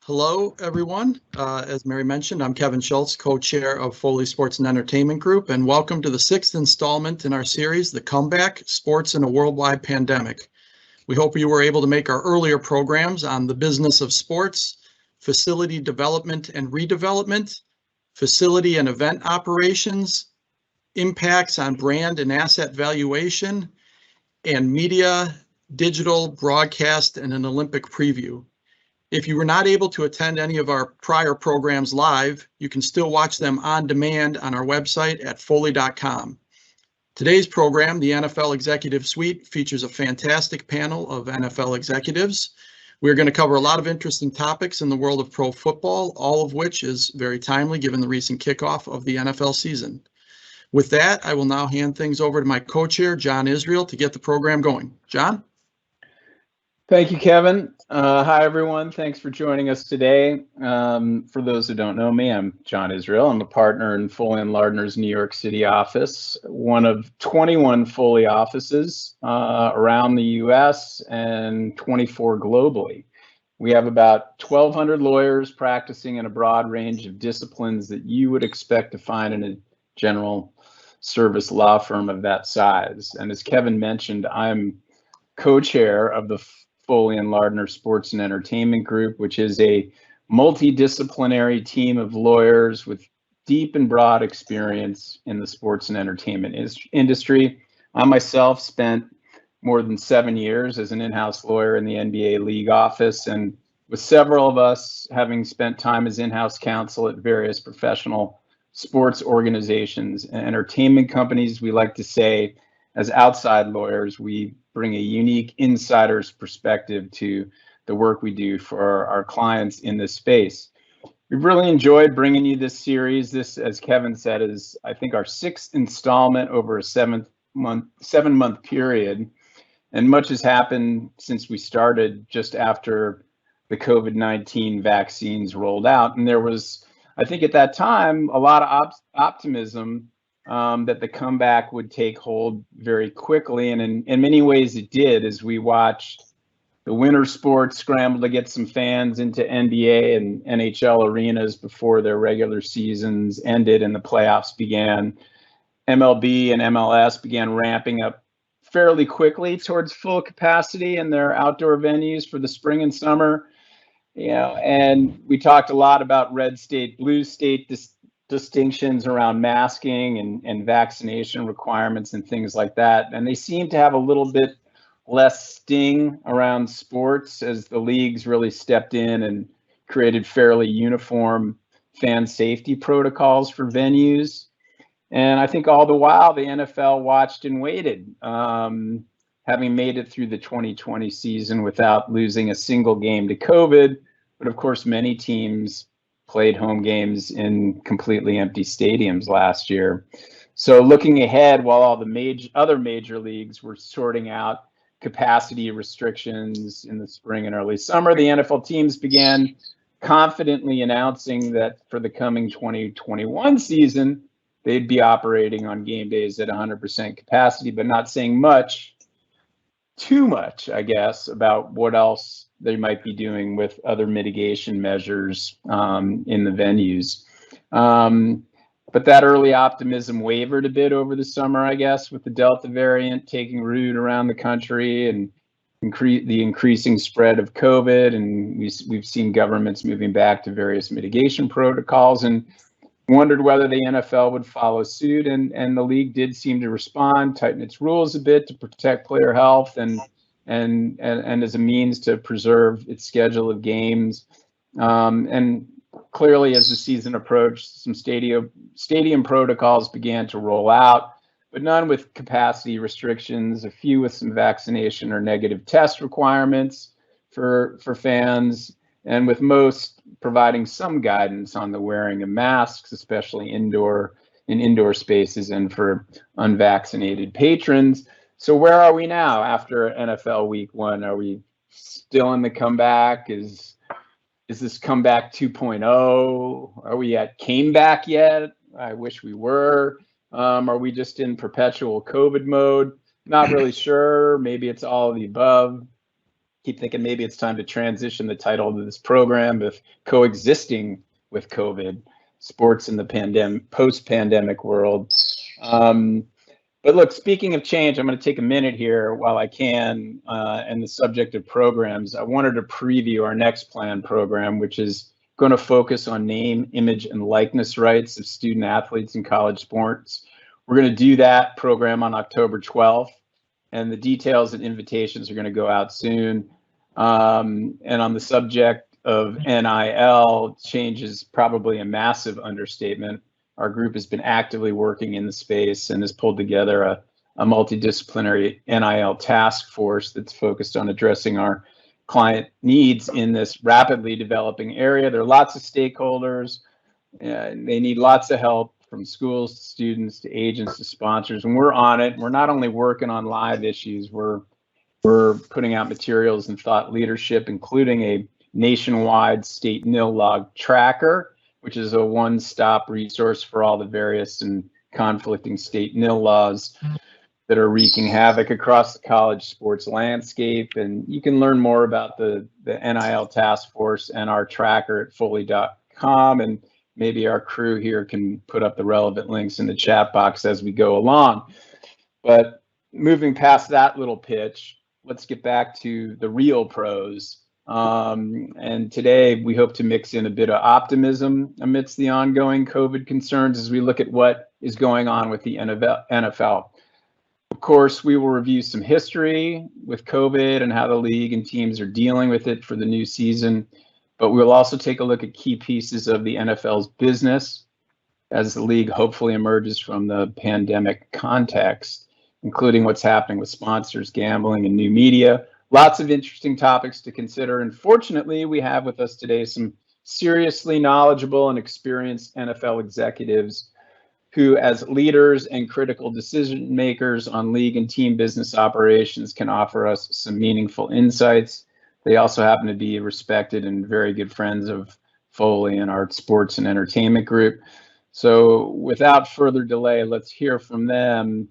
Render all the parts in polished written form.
Hello, everyone. As Mary mentioned, I'm Kevin Schultz, co-chair of Foley Sports and Entertainment Group, and welcome to the sixth installment in our series, The Comeback, Sports in a Worldwide Pandemic. We hope you were able to make our earlier programs on the business of sports, facility development and redevelopment, facility and event operations, impacts on brand and asset valuation, and media, digital, broadcast, and an Olympic preview. If you were not able to attend any of our prior programs live, you can still watch them on demand on our website at foley.com. Today's program, the NFL Executive Suite, features a fantastic panel of NFL executives. We're going to cover a lot of interesting topics in the world of pro football, all of which is very timely given the recent kickoff of the NFL season. With that, I will now hand things over to my co-chair, John Israel, to get the program going. John? Thank you, Kevin. Hi, everyone. Thanks for joining us today. For those who don't know me, I'm John Israel. I'm a partner in Foley & Lardner's New York City office, one of 21 Foley offices around the U.S. and 24 globally. We have about 1,200 lawyers practicing in a broad range of disciplines that you would expect to find in a general service law firm of that size. And as Kevin mentioned, I'm co-chair of the Foley & Lardner Sports and Entertainment Group, which is a multidisciplinary team of lawyers with deep and broad experience in the sports and entertainment industry. I myself spent more than 7 years as an in-house lawyer in the NBA league office, and with several of us having spent time as in-house counsel at various professional sports organizations and entertainment companies, we like to say, as outside lawyers, we bring a unique insider's perspective to the work we do for our clients in this space. We've really enjoyed bringing you this series. This, as Kevin said, is, I think, our sixth installment over a seven-month period. And much has happened since we started just after the COVID-19 vaccines rolled out. And there was, I think at that time, a lot of optimism that the comeback would take hold very quickly. And in many ways it did, as we watched the winter sports scramble to get some fans into NBA and NHL arenas before their regular seasons ended and the playoffs began. MLB and MLS began ramping up fairly quickly towards full capacity in their outdoor venues for the spring and summer. And we talked a lot about red state, blue state distinctions around masking and vaccination requirements and things like that. And they seem to have a little bit less sting around sports as the leagues really stepped in and created fairly uniform fan safety protocols for venues. And I think all the while the NFL watched and waited, having made it through the 2020 season without losing a single game to COVID. But of course, many teams played home games in completely empty stadiums last year. So looking ahead, while all the other major leagues were sorting out capacity restrictions in the spring and early summer, the NFL teams began confidently announcing that for the coming 2021 season, they'd be operating on game days at 100% capacity, but not saying too much, I guess, about what else they might be doing with other mitigation measures in the venues. But that early optimism wavered a bit over the summer, I guess, with the Delta variant taking root around the country and the increasing spread of COVID. And we've seen governments moving back to various mitigation protocols and wondered whether the NFL would follow suit. And the league did seem to respond, tighten its rules a bit to protect player health and as a means to preserve its schedule of games. And clearly, as the season approached, some stadium protocols began to roll out, but none with capacity restrictions, a few with some vaccination or negative test requirements for fans, and with most providing some guidance on the wearing of masks, especially in indoor spaces and for unvaccinated patrons. So where are we now after NFL Week 1? Are we still in the comeback? Is this comeback 2.0? Are we at came back yet? I wish we were. Are we just in perpetual COVID mode? Not really sure. Maybe it's all of the above. keep thinking maybe it's time to transition the title of this program if coexisting with COVID, sports in the post-pandemic world. But look, speaking of change, I'm going to take a minute here while I can, and the subject of programs. I wanted to preview our next planned program, which is going to focus on name, image, and likeness rights of student athletes in college sports. We're going to do that program on October 12th, and the details and invitations are going to go out soon. And on the subject of NIL, change is probably a massive understatement. Our group has been actively working in the space and has pulled together a multidisciplinary NIL task force that's focused on addressing our client needs in this rapidly developing area. There are lots of stakeholders. They need lots of help, from schools to students to agents to sponsors, and we're on it. We're not only working on live issues, we're putting out materials and thought leadership, including a nationwide state nil log tracker, which is a one-stop resource for all the various and conflicting state nil laws that are wreaking havoc across the college sports landscape. And you can learn more about the NIL task force and our tracker at Foley.com, and maybe our crew here can put up the relevant links in the chat box as we go along. But moving past that little pitch, let's get back to the real pros. And today we hope to mix in a bit of optimism amidst the ongoing COVID concerns as we look at what is going on with the NFL. Of course, we will review some history with COVID and how the league and teams are dealing with it for the new season, but we'll also take a look at key pieces of the NFL's business as the league hopefully emerges from the pandemic context, including what's happening with sponsors, gambling, and new media. Lots of interesting topics to consider. And fortunately, we have with us today some seriously knowledgeable and experienced NFL executives who, as leaders and critical decision makers on league and team business operations, can offer us some meaningful insights. They also happen to be respected and very good friends of Foley and our sports and entertainment group. So without further delay, let's hear from them.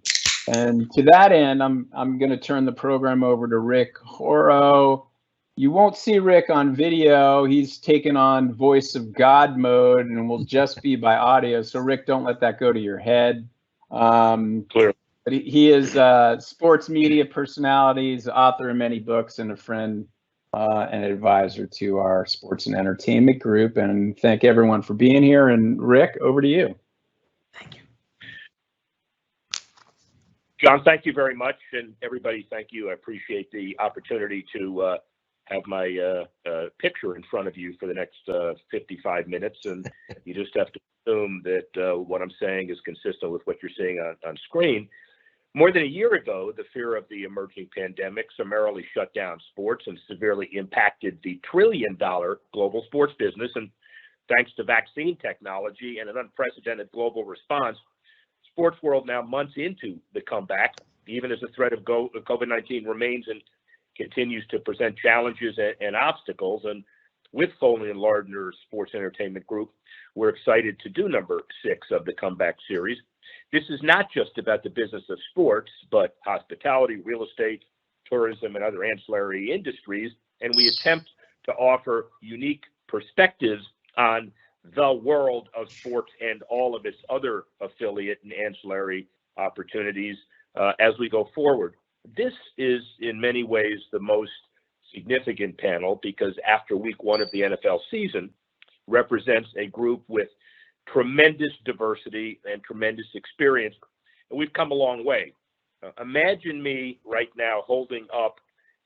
And to that end, I'm going to turn the program over to Rick Horrow. You won't see Rick on video. He's taken on voice of God mode and will just be by audio. So Rick, don't let that go to your head. Clear. But he is a sports media personality, he's the author of many books, and a friend and advisor to our sports and entertainment group. And thank everyone for being here. And Rick, over to you. Thank you. John, thank you very much. And everybody, thank you. I appreciate the opportunity to have my picture in front of you for the next 55 minutes. And you just have to assume that what I'm saying is consistent with what you're seeing on screen. More than a year ago, the fear of the emerging pandemic summarily shut down sports and severely impacted the trillion-dollar global sports business. And thanks to vaccine technology and an unprecedented global response, sports world now months into the comeback, even as the threat of COVID-19 remains and continues to present challenges and obstacles. And with Foley and Lardner's Sports Entertainment Group, we're excited to do number 6 of the comeback series. This is not just about the business of sports, but hospitality, real estate, tourism, and other ancillary industries. And we attempt to offer unique perspectives on the world of sports and all of its other affiliate and ancillary opportunities as we go forward. This is in many ways the most significant panel because after week 1 of the NFL season represents a group with tremendous diversity and tremendous experience, and we've come a long way. Imagine me right now holding up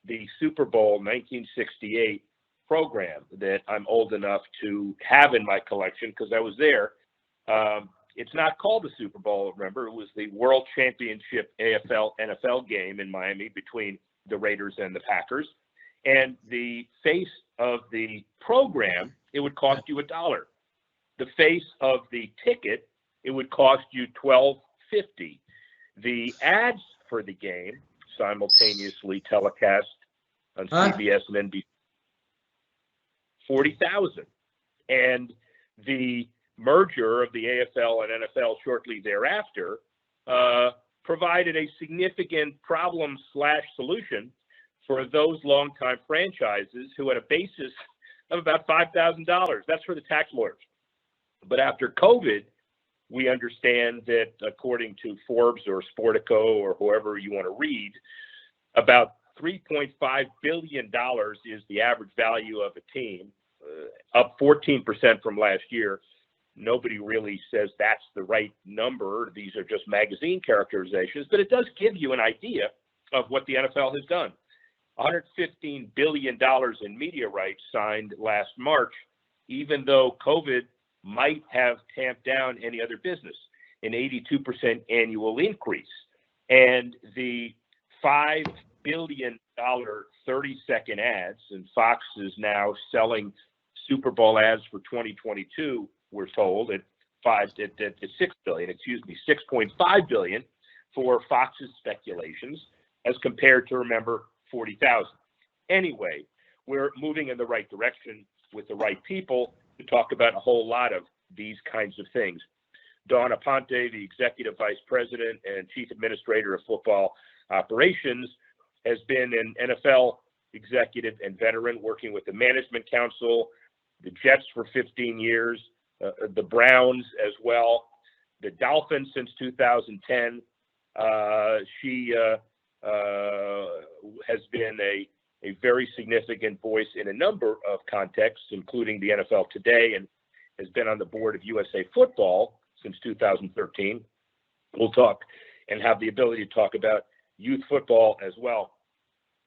the Super Bowl 1968 program that I'm old enough to have in my collection because I was there. It's not called the Super Bowl, remember, it was the World Championship AFL-NFL game in Miami between the Raiders and the Packers. And the face of the program, it would cost you $1. The face of the ticket, it would cost you $12.50. The ads for the game, simultaneously telecast on CBS and NBC, $40,000. And the merger of the AFL and NFL shortly thereafter provided a significant problem/solution for those longtime franchises who had a basis of about $5,000. That's for the tax lawyers. But after COVID, we understand that according to Forbes or Sportico or whoever you want to read, about $3.5 billion is the average value of a team, up 14% from last year. Nobody really says that's the right number. These are just magazine characterizations, but it does give you an idea of what the NFL has done. $115 billion in media rights signed last March, even though COVID might have tamped down any other business, an 82% annual increase. And the $5 billion 30-second ads, and Fox is now selling Super Bowl ads for 2022, we're told, at $6 billion, $6.5 billion for Fox's speculations, as compared to, remember, 40,000. Anyway, we're moving in the right direction with the right people to talk about a whole lot of these kinds of things. Don Aponte, the Executive Vice President and Chief Administrator of Football Operations, has been an NFL executive and veteran working with the Management Council, the Jets for 15 years, the Browns as well, the Dolphins since 2010. She has been a very significant voice in a number of contexts, including the NFL Today, and has been on the board of USA Football since 2013. We'll talk and have the ability to talk about youth football as well.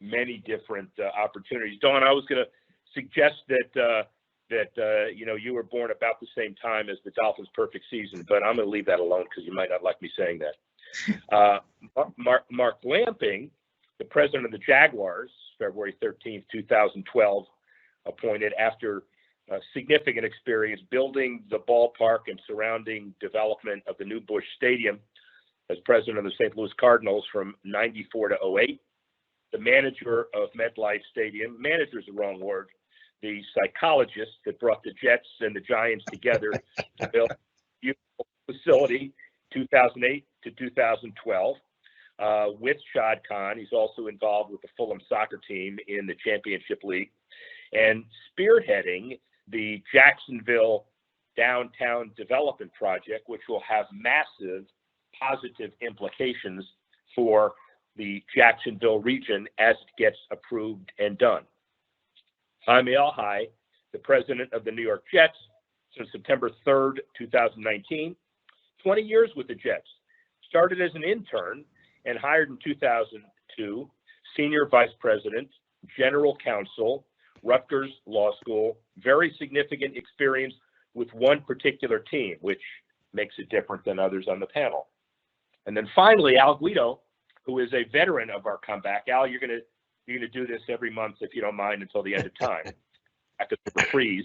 Many different opportunities. Dawn, I was going to suggest that you were born about the same time as the Dolphins' perfect season, but I'm going to leave that alone because you might not like me saying that. Mark Lamping, the president of the Jaguars, February 13th, 2012, appointed after significant experience building the ballpark and surrounding development of the new Busch Stadium as president of the St. Louis Cardinals from 94 to 08. The manager of MetLife Stadium, manager is the wrong word, the psychologist that brought the Jets and the Giants together to build a beautiful facility, 2008 to 2012. With Shad Khan, he's also involved with the Fulham soccer team in the Championship League, and spearheading the Jacksonville downtown development project, which will have massive positive implications for the Jacksonville region as it gets approved and done. Hymie Elhai, the president of the New York Jets since September 3rd, 2019, 20 years with the Jets. Started as an intern and hired in 2002, senior vice president, general counsel, Rutgers Law School, very significant experience with one particular team, which makes it different than others on the panel. And then finally, Guido, who is a veteran of our comeback. Al, you're gonna do this every month if you don't mind until the end of time. Back at the freeze.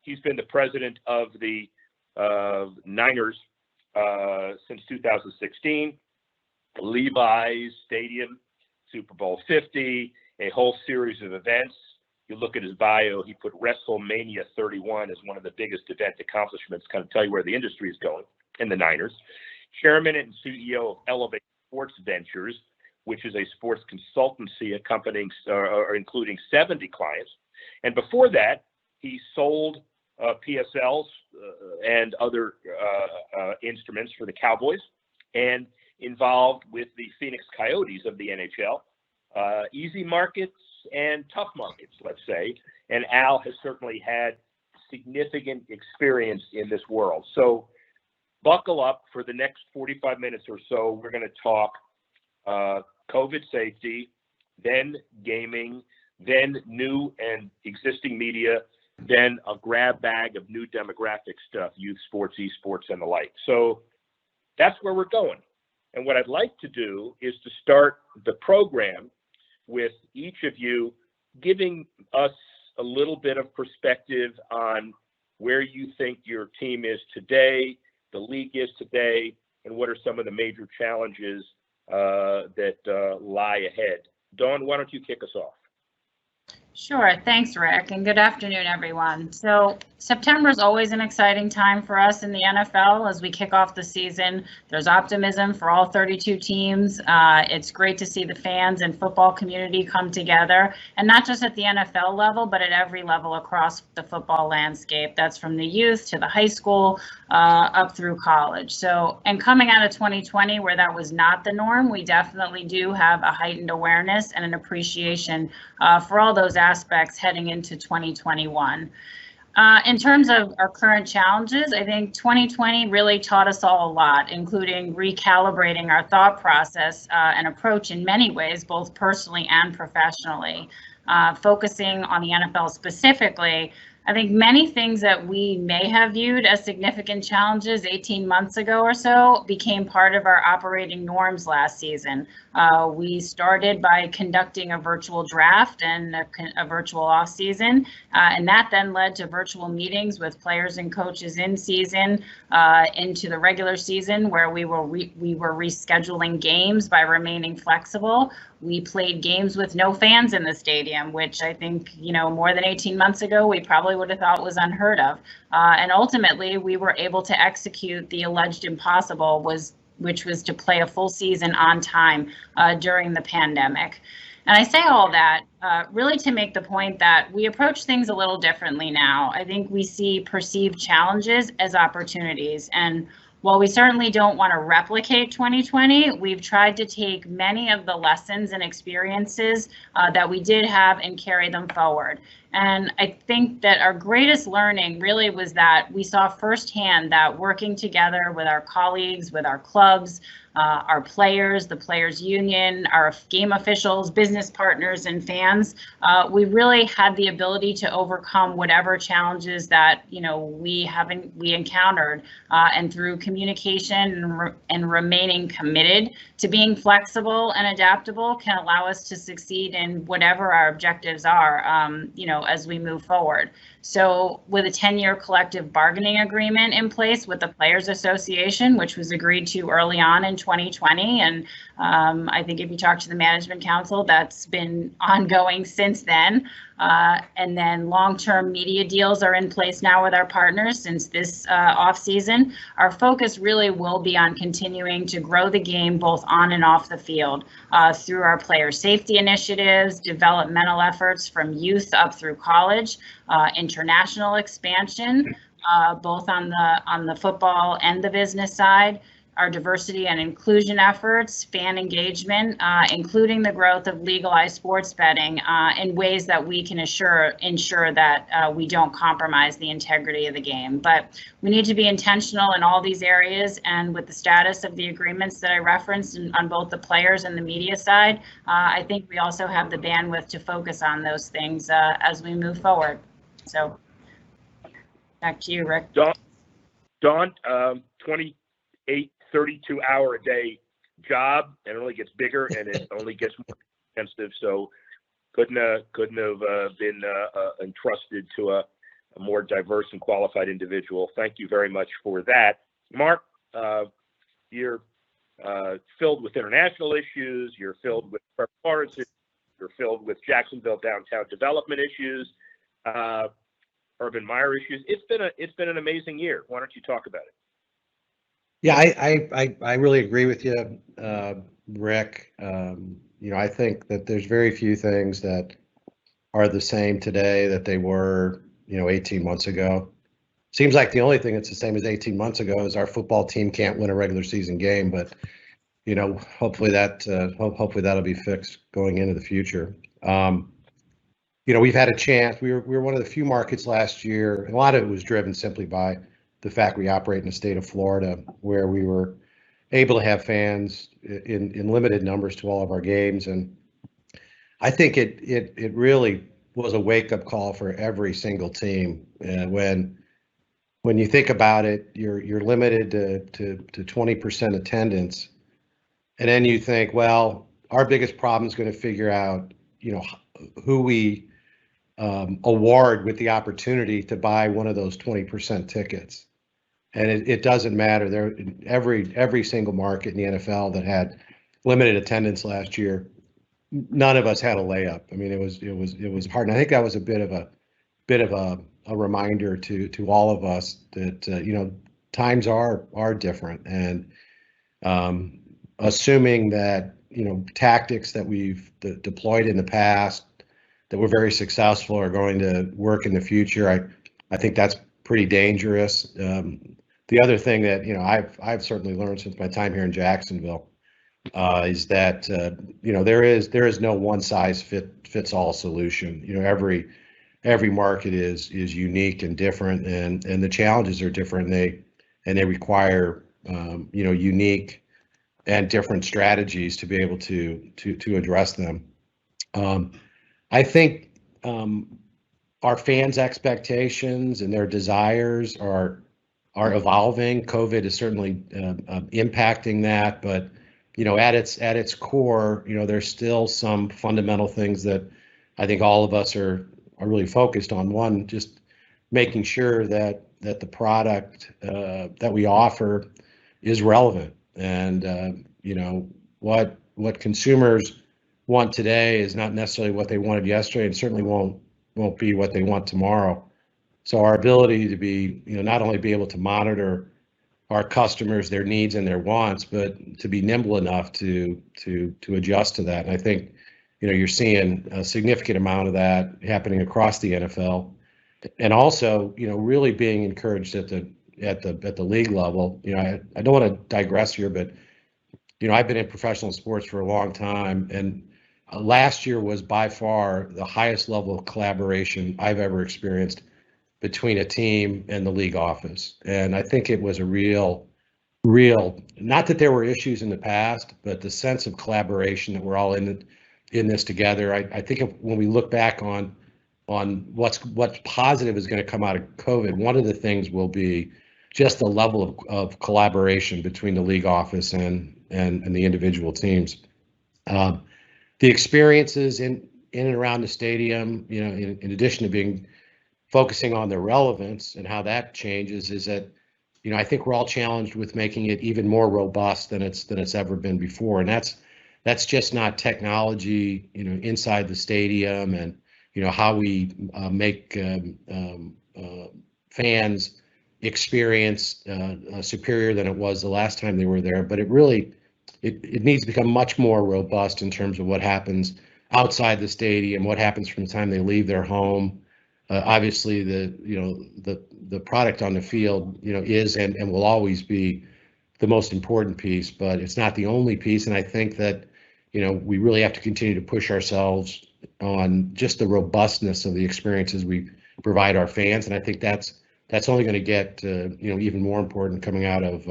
He's been the president of the Niners since 2016. Levi's Stadium, Super Bowl 50, a whole series of events. You look at his bio, he put WrestleMania 31 as one of the biggest event accomplishments, kind of tell you where the industry is going in the Niners. Chairman and CEO of Elevate Sports Ventures, which is a sports consultancy accompanying or including 70 clients. And before that, he sold PSLs and other instruments for the Cowboys, and involved with the Phoenix Coyotes of the NHL. Easy markets and tough markets, let's say. And Al has certainly had significant experience in this world. So buckle up for the next 45 minutes or so. We're going to talk COVID safety, then gaming, then new and existing media, then a grab bag of new demographic stuff, youth sports, esports, and the like. So that's where we're going. And what I'd like to do is to start the program with each of you giving us a little bit of perspective on where you think your team is today, the league is today, and what are some of the major challenges that lie ahead. Dawn, why don't you kick us off? Sure. Thanks, Rick, and good afternoon, everyone. So September is always an exciting time for us in the NFL as we kick off the season. There's optimism for all 32 teams. It's great to see the fans and football community come together, and not just at the NFL level, but at every level across the football landscape. That's from the youth to the high school, up through college. So, and coming out of 2020, where that was not the norm, we definitely do have a heightened awareness and an appreciation for all those aspects heading into 2021. In terms of our current challenges, I think 2020 really taught us all a lot, including recalibrating our thought process and approach in many ways, both personally and professionally. Focusing on the NFL specifically, I think many things that we may have viewed as significant challenges 18 months ago or so became part of our operating norms last season. We started by conducting a virtual draft and a virtual off season, and that then led to virtual meetings with players and coaches in season into the regular season, where we were rescheduling games by remaining flexible. We played games with no fans in the stadium, which I think, more than 18 months ago, we probably would have thought was unheard of. And ultimately, we were able to execute the alleged impossible, which was to play a full season on time during the pandemic. And I say all that really to make the point that we approach things a little differently now. I think we see perceived challenges as opportunities. And while we certainly don't want to replicate 2020, we've tried to take many of the lessons and experiences that we did have and carry them forward. And I think that our greatest learning really was that we saw firsthand that working together with our colleagues, with our clubs, our players, the players union, our game officials, business partners, and fans, we really had the ability to overcome whatever challenges that we encountered, and through communication and remaining committed to being flexible and adaptable can allow us to succeed in whatever our objectives are, as we move forward. So with a 10-year collective bargaining agreement in place with the Players Association, which was agreed to early on in 2020, and I think if you talk to the Management Council, that's been ongoing since then. And then long-term media deals are in place now with our partners since this off season. Our focus really will be on continuing to grow the game both on and off the field through our player safety initiatives, developmental efforts from youth up through college, international expansion, both on the football and the business side, our diversity and inclusion efforts, fan engagement, including the growth of legalized sports betting in ways that we can ensure that we don't compromise the integrity of the game. But we need to be intentional in all these areas, and with the status of the agreements that I referenced on both the players and the media side, I think we also have the bandwidth to focus on those things as we move forward. So back to you, Rick. Dawn, 28, 32-hour-a-day job, and it only gets bigger and it only gets more expensive. So couldn't have been entrusted to a more diverse and qualified individual. Thank you very much for that. Mark, you're filled with international issues. You're filled with Florida. You're filled with Jacksonville downtown development issues, Urban Meyer issues. It's been an amazing year. Why don't you talk about it? Yeah, I really agree with you, Rick. I think that there's very few things that are the same today that they were, 18 months ago. Seems like the only thing that's the same as 18 months ago is our football team can't win a regular season game, but hopefully that'll be fixed going into the future. We've had a chance. We were one of the few markets last year, and a lot of it was driven simply by the fact we operate in the state of Florida, where we were able to have fans in limited numbers to all of our games. And I think it really was a wake-up call for every single team. When you think about it, you're limited to 20% attendance. And then you think, well, our biggest problem is going to figure out, who we award with the opportunity to buy one of those 20% tickets. And it doesn't matter. There, every single market in the NFL that had limited attendance last year none of us had a layup. I mean, it was hard. And I think that was a bit of a reminder to all of us that times are different, and assuming that tactics that we've deployed in the past that were very successful are going to work in the future. I think that's pretty dangerous. The other thing that I've certainly learned since my time here in Jacksonville is that there is no one size fits all solution. Every market is unique and different, and the challenges are different. And they require unique and different strategies to be able to address them. I think our fans' expectations and their desires are evolving. COVID is certainly impacting that, but at its core, there's still some fundamental things that I think all of us are really focused on. One, just making sure that the product that we offer is relevant, and what consumers want today is not necessarily what they wanted yesterday, and certainly won't be what they want tomorrow. So our ability to be not only be able to monitor our customers, their needs and their wants, but to be nimble enough to adjust to that. And I think you're seeing a significant amount of that happening across the NFL, and also really being encouraged at the league level. I don't want to digress here, but I've been in professional sports for a long time, and last year was by far the highest level of collaboration I've ever experienced between a team and the league office. And I think it was a real, not that there were issues in the past, but the sense of collaboration that we're all in this together. I think when we look back on what's positive is going to come out of COVID, one of the things will be just the level of collaboration between the league office and the individual teams. The experiences in and around the stadium, in addition to focusing on the relevance and how that changes, is that I think we're all challenged with making it even more robust than it's ever been before, and that's just not technology inside the stadium, and how we make fans experience superior than it was the last time they were there. But it needs to become much more robust in terms of what happens outside the stadium, what happens from the time they leave their home. Obviously, the product on the field, is and will always be the most important piece, but it's not the only piece. And I think that we really have to continue to push ourselves on just the robustness of the experiences we provide our fans. And I think that's only going to get even more important coming out of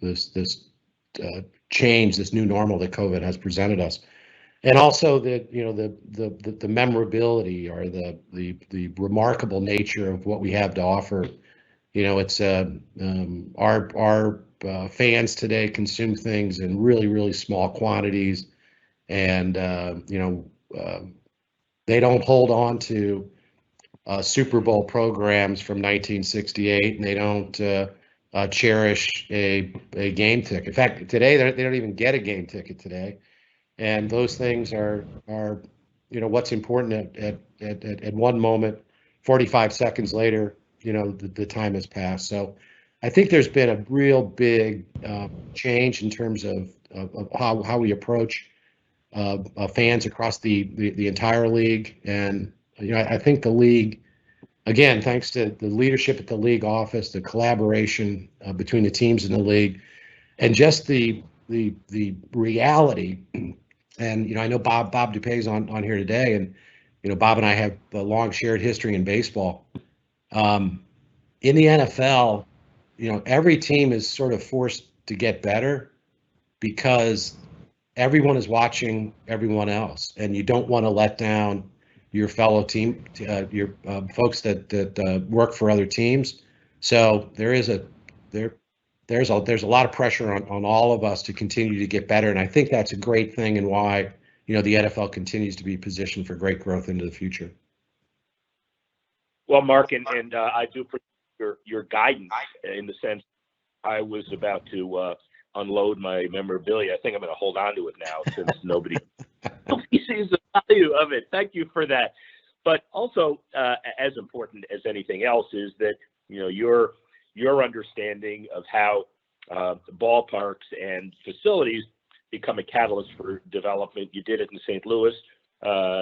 this change, this new normal that COVID has presented us. And also the memorability, or the remarkable nature of what we have to offer. It's our fans today consume things in really, really small quantities, and they don't hold on to Super Bowl programs from 1968, and they don't cherish a game ticket. In fact, today they don't even get a game ticket today. And those things are what's important at one moment. 45 seconds later, the time has passed. So I think there's been a real big change in terms of how we approach fans across the entire league. And I think the league, again, thanks to the leadership at the league office, the collaboration between the teams in the league, and just the reality. And I know Bob Dupoy is on here today, and Bob and I have a long shared history in baseball. In the NFL, every team is sort of forced to get better because everyone is watching everyone else, and you don't want to let down your fellow team, your folks that work for other teams. So there's a lot of pressure on all of us to continue to get better, and I think that's a great thing, and why the NFL continues to be positioned for great growth into the future. Well, Mark, and I do appreciate your guidance, in the sense I was about to unload my memorabilia. I think I'm going to hold on to it now since nobody sees the value of it. Thank you for that. But also, as important as anything else is that, you know, your understanding of how ballparks and facilities become a catalyst for development. You did it in St. Louis,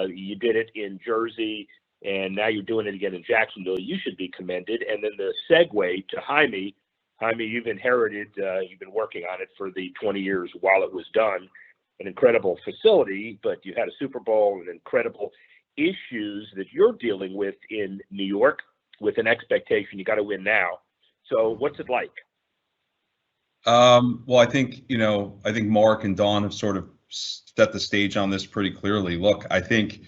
you did it in Jersey, and now you're doing it again in Jacksonville. You should be commended. And then the segue to Hymie. Hymie, you've inherited, you've been working on it for the 20 years while it was done. An incredible facility, but you had a Super Bowl and incredible issues that you're dealing with in New York with an expectation you got to win now. So what's it like? Well, I think, you know, I think Mark and Dawn have sort of set the stage on this pretty clearly. Look, I think,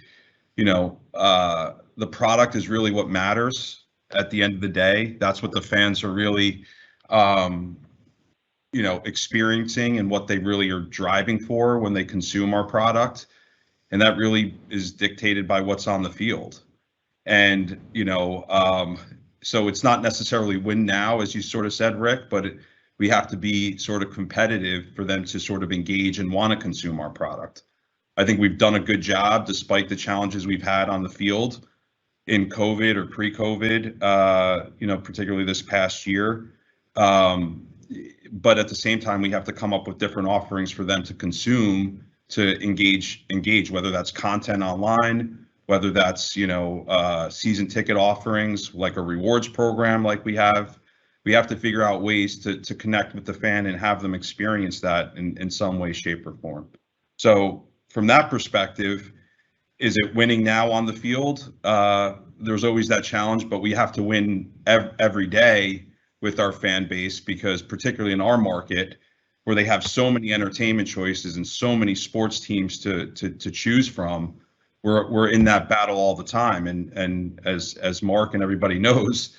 you know, the product is really what matters at the end of the day. That's what the fans are really, you know, experiencing and what they really are driving for when they consume our product. And that really is dictated by what's on the field. And, you know, so it's not necessarily win now, as you sort of said, Rick, but we have to be sort of competitive for them to sort of engage and want to consume our product. I think we've done a good job despite the challenges we've had on the field in COVID or pre-COVID, you know, particularly this past year. But at the same time, we have to come up with different offerings for them to consume, to engage, whether that's content online, whether that's, you know, season ticket offerings like a rewards program like we have. We have to figure out ways to connect with the fan and have them experience that in some way, shape, or form. So from that perspective, is it winning now on the field? There's always that challenge, but we have to win every day with our fan base, because particularly in our market, where they have so many entertainment choices and so many sports teams to choose from, we're in that battle all the time. And as Mark and everybody knows,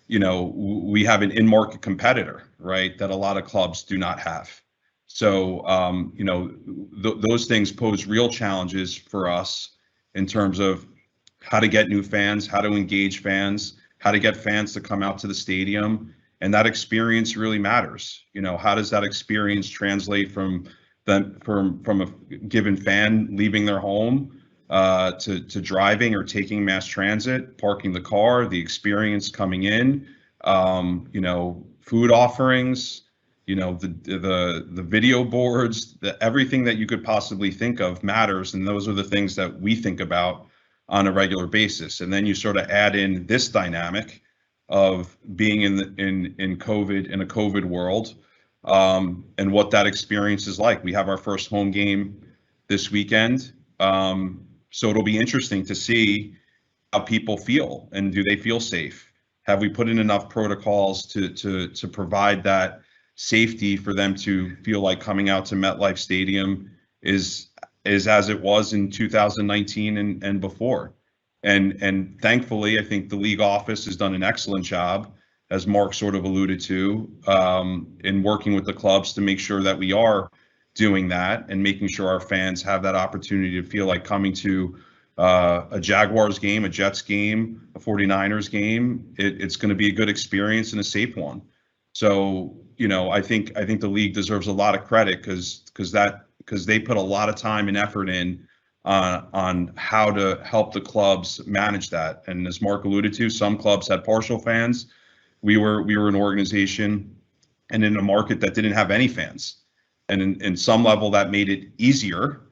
you know, we have an in-market competitor, right, that a lot of clubs do not have. So, you know, those things pose real challenges for us in terms of how to get new fans, how to engage fans, how to get fans to come out to the stadium. And that experience really matters. You know, how does that experience translate from a given fan leaving their home to driving or taking mass transit, parking the car, the experience coming in, you know, food offerings, you know, the video boards, everything that you could possibly think of matters. And those are the things that we think about on a regular basis. And then you sort of add in this dynamic of being in COVID, in a COVID world, and what that experience is like. We have our first home game this weekend. So it'll be interesting to see how people feel, and do they feel safe? Have we put in enough protocols to provide that safety for them to feel like coming out to MetLife Stadium is as it was in 2019 and before? And thankfully, I think the league office has done an excellent job, as Mark sort of alluded to, in working with the clubs to make sure that we are doing that and making sure our fans have that opportunity to feel like coming to a Jaguars game, a Jets game, a 49ers game. It's going to be a good experience and a safe one. So, you know, I think the league deserves a lot of credit because they put a lot of time and effort in on how to help the clubs manage that. And as Mark alluded to, some clubs had partial fans. We were an organization and in a market that didn't have any fans. And in some level that made it easier,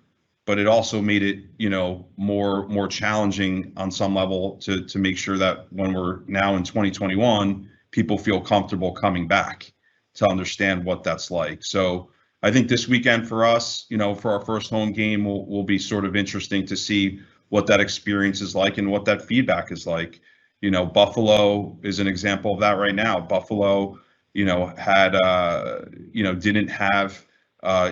but it also made it, you know, more challenging on some level to make sure that when we're now in 2021, people feel comfortable coming back to understand what that's like. So I think this weekend for us, you know, for our first home game will be sort of interesting to see what that experience is like and what that feedback is like. You know, Buffalo is an example of that right now. Buffalo, you know, had, you know, didn't have,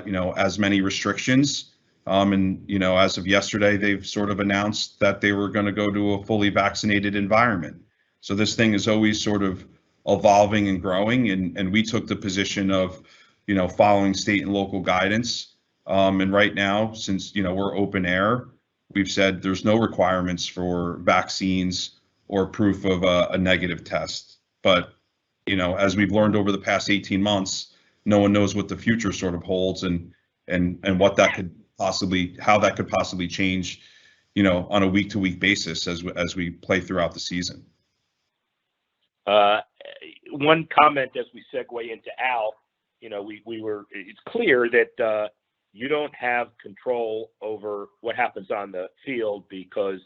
you know, as many restrictions. And, you know, as of yesterday, they've sort of announced that they were going to go to a fully vaccinated environment. So this thing is always sort of evolving and growing. And we took the position of, you know, following state and local guidance. And right now, since, you know, we're open air, we've said there's no requirements for vaccines or proof of a negative test. But, you know, as we've learned over the past 18 months, no one knows what the future sort of holds and what that could possibly, how that could possibly change, on a week-to-week basis as we play throughout the season. One comment as we segue into Al, it's clear that you don't have control over what happens on the field because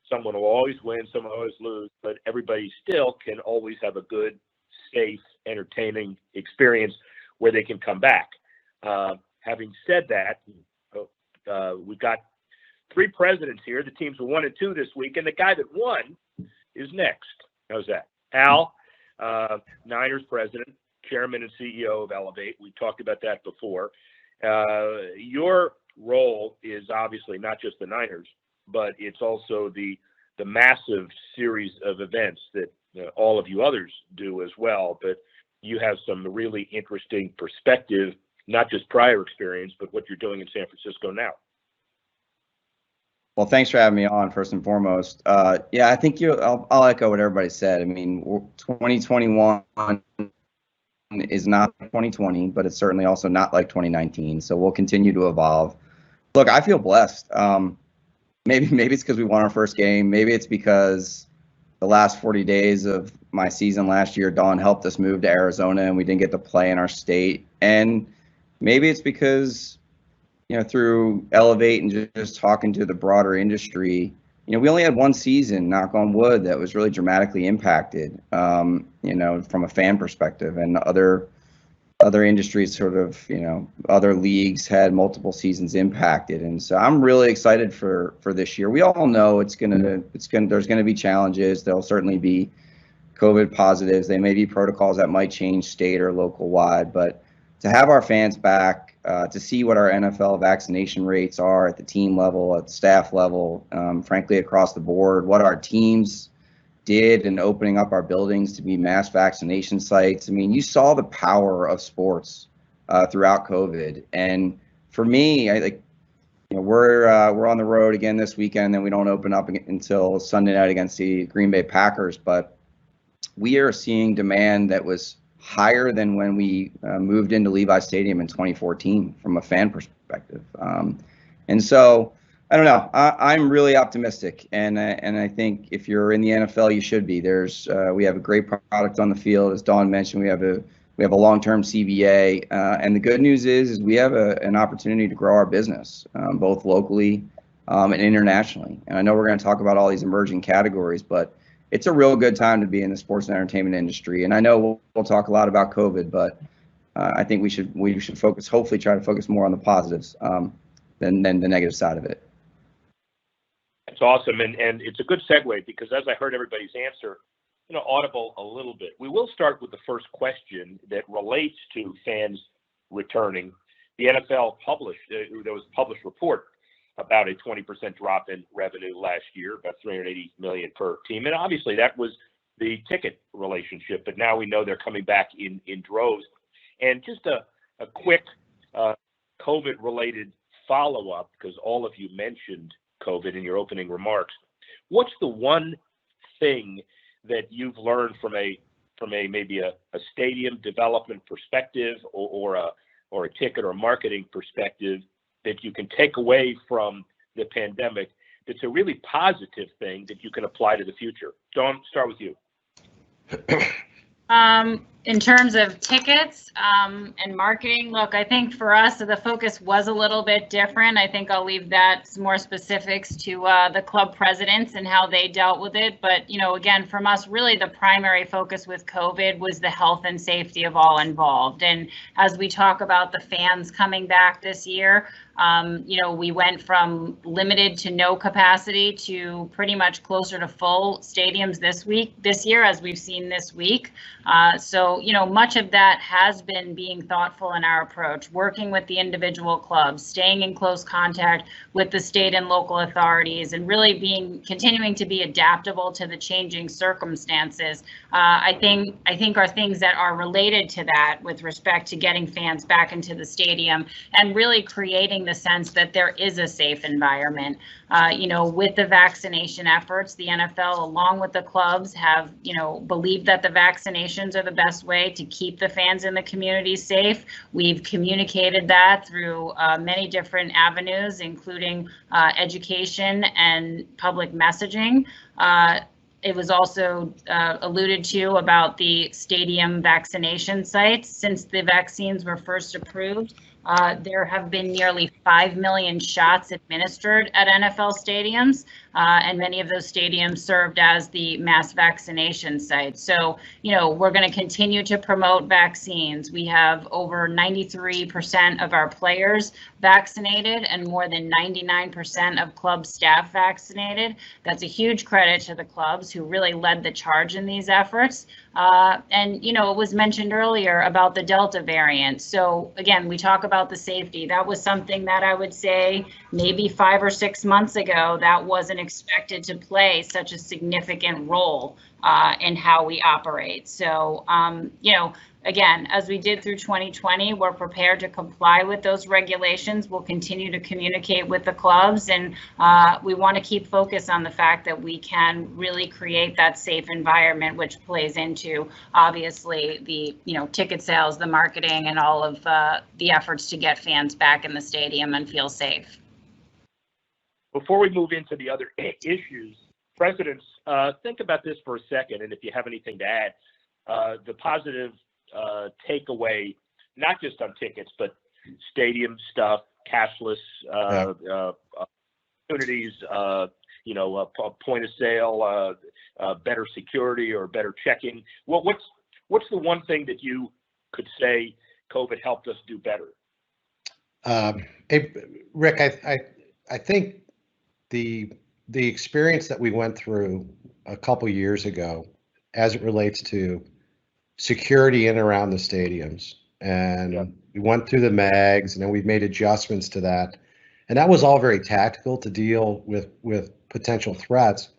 someone will always win, someone will always lose, but everybody still can always have a good, safe, entertaining experience where they can come back. Having said that, we've got 3 presidents here. The teams were 1 and 2 this week, and the guy that won is next. How's that? Al, Niners president, chairman and CEO of Elevate. We talked about that before. Your role is obviously not just the Niners, but it's also the massive series of events that all of you others do as well. But you have some really interesting perspective, not just prior experience, but what you're doing in San Francisco now. Well, thanks for having me on, first and foremost. Yeah, I think I'll echo what everybody said. I mean, 2021 is not 2020, but it's certainly also not like 2019. So we'll continue to evolve. Look, I feel blessed. Maybe it's because we won our first game. Maybe it's because the last 40 days of my season last year, Dawn helped us move to Arizona and we didn't get to play in our state. And maybe it's because, through Elevate and just talking to the broader industry, we only had one season, knock on wood, that was really dramatically impacted, from a fan perspective, and other industries sort of, other leagues had multiple seasons impacted. And so I'm really excited for this year. We all know there's going to be challenges. There'll certainly be COVID positives. There may be protocols that might change state or local wide, but to have our fans back, to see what our NFL vaccination rates are at the team level, at the staff level, frankly, across the board, what our teams did in opening up our buildings to be mass vaccination sites. I mean, you saw the power of sports throughout COVID. And for me, we're on the road again this weekend, and then we don't open up until Sunday night against the Green Bay Packers. But we are seeing demand that was higher than when we moved into Levi Stadium in 2014 from a fan perspective. And so, I don't know, I'm really optimistic. And I think if you're in the NFL, you should be. We have a great product on the field. As Dawn mentioned, we have a long-term CBA. And the good news is we have an opportunity to grow our business, both locally and internationally. And I know we're going to talk about all these emerging categories, but it's a real good time to be in the sports and entertainment industry. And I know we'll talk a lot about COVID, but I think we should focus, hopefully try to focus more on the positives than the negative side of it. That's awesome. And it's a good segue because as I heard everybody's answer, audible a little bit. We will start with the first question that relates to fans returning. The NFL there was a published report about a 20% drop in revenue last year, about $380 million per team. And obviously that was the ticket relationship, but now we know they're coming back in droves. And just a quick COVID-related follow-up, because all of you mentioned COVID in your opening remarks. What's the one thing that you've learned from maybe a stadium development perspective or a ticket or marketing perspective that you can take away from the pandemic that's a really positive thing that you can apply to the future? Dawn, start with you. In terms of tickets and marketing, look, I think for us, the focus was a little bit different. I think I'll leave that more specifics to the club presidents and how they dealt with it. But, again, from us, really the primary focus with COVID was the health and safety of all involved. And as we talk about the fans coming back this year, we went from limited to no capacity to pretty much closer to full stadiums this year, as we've seen this week. So, much of that has been being thoughtful in our approach, working with the individual clubs, staying in close contact with the state and local authorities, and really continuing to be adaptable to the changing circumstances. I think are things that are related to that with respect to getting fans back into the stadium and really creating the sense that there is a safe environment. With the vaccination efforts, the NFL, along with the clubs, have, believed that the vaccinations are the best way to keep the fans in the community safe. We've communicated that through many different avenues, including education and public messaging. It was also alluded to about the stadium vaccination sites. Since the vaccines were first approved, there have been nearly 5 million shots administered at NFL stadiums, and many of those stadiums served as the mass vaccination sites. So, we're going to continue to promote vaccines. We have over 93% of our players vaccinated and more than 99% of club staff vaccinated. That's a huge credit to the clubs who really led the charge in these efforts. And, it was mentioned earlier about the Delta variant. So again, we talk about the safety. That was something that I would say maybe 5 or 6 months ago, that wasn't expected to play such a significant role in how we operate. So, again, as we did through 2020, we're prepared to comply with those regulations. We'll continue to communicate with the clubs, and we want to keep focus on the fact that we can really create that safe environment, which plays into obviously the ticket sales, the marketing, and all of the efforts to get fans back in the stadium and feel safe. Before we move into the other issues, presidents, think about this for a second, and if you have anything to add, the positive takeaway, not just on tickets, but stadium stuff, cashless opportunities, point of sale, better security or better checking. Well, what's the one thing that you could say COVID helped us do better? Hey, Rick, I think the experience that we went through a couple years ago, as it relates to security in and around the stadiums, and we went through the mags, and then we've made adjustments to that, and that was all very tactical to deal with potential threats,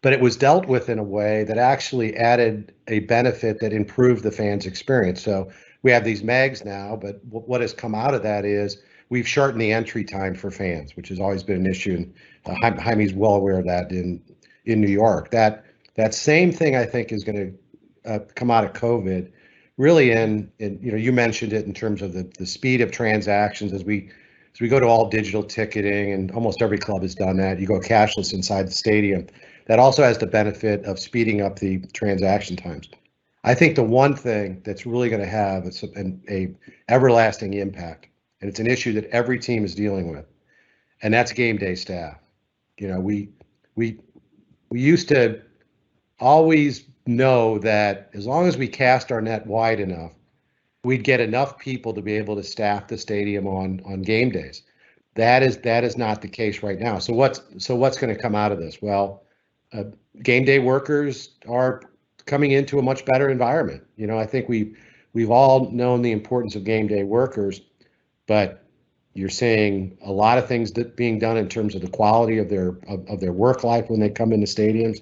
but it was dealt with in a way that actually added a benefit that improved the fans' experience. So we have these mags now, but what has come out of that is we've shortened the entry time for fans, which has always been an issue, and Hymie's well aware of that in New York. That same thing, I think, is going to come out of COVID, really in you mentioned it in terms of the speed of transactions as we go to all digital ticketing, and almost every club has done that. You go cashless inside the stadium. That also has the benefit of speeding up the transaction times. I think the one thing that's really going to have a everlasting impact, and it's an issue that every team is dealing with, and that's game day staff. We used to always know that as long as we cast our net wide enough, we'd get enough people to be able to staff the stadium on game days. That is not the case right now. So what's going to come out of this? Well, game day workers are coming into a much better environment. I think we've all known the importance of game day workers, but you're seeing a lot of things that being done in terms of the quality of their work life when they come into stadiums.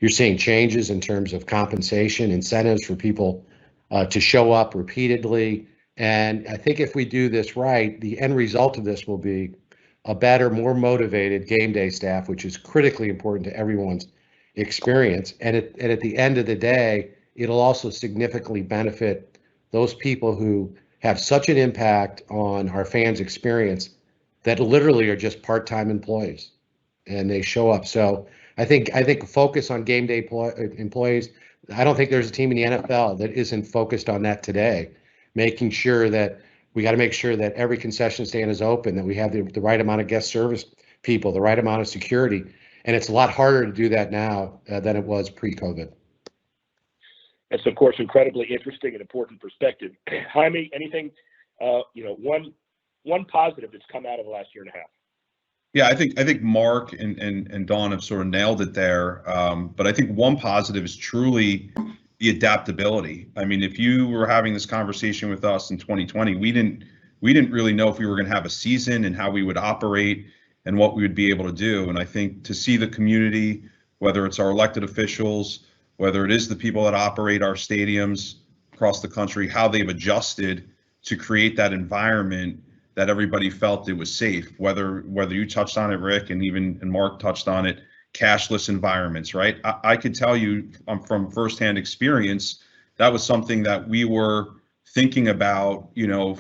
You're seeing changes in terms of compensation, incentives for people to show up repeatedly. And I think if we do this right, the end result of this will be a better, more motivated game day staff, which is critically important to everyone's experience. And at the end of the day, it'll also significantly benefit those people who have such an impact on our fans' experience that literally are just part-time employees, and they show up. So I think focus on game day employees. I don't think there's a team in the NFL that isn't focused on that today, making sure that we got to make sure that every concession stand is open, that we have the right amount of guest service people, the right amount of security. And it's a lot harder to do that now than it was pre-COVID. That's, of course, incredibly interesting and important perspective. Hymie, anything, one positive that's come out of the last year and a half? Yeah, I think Mark and Dawn have sort of nailed it there. But I think one positive is truly the adaptability. I mean, if you were having this conversation with us in 2020, we didn't really know if we were going to have a season and how we would operate and what we would be able to do. And I think to see the community, whether it's our elected officials, whether it is the people that operate our stadiums across the country, how they've adjusted to create that environment that everybody felt it was safe, whether you touched on it, Rick, and Mark touched on it, cashless environments, right? I could tell you from firsthand experience, that was something that we were thinking about,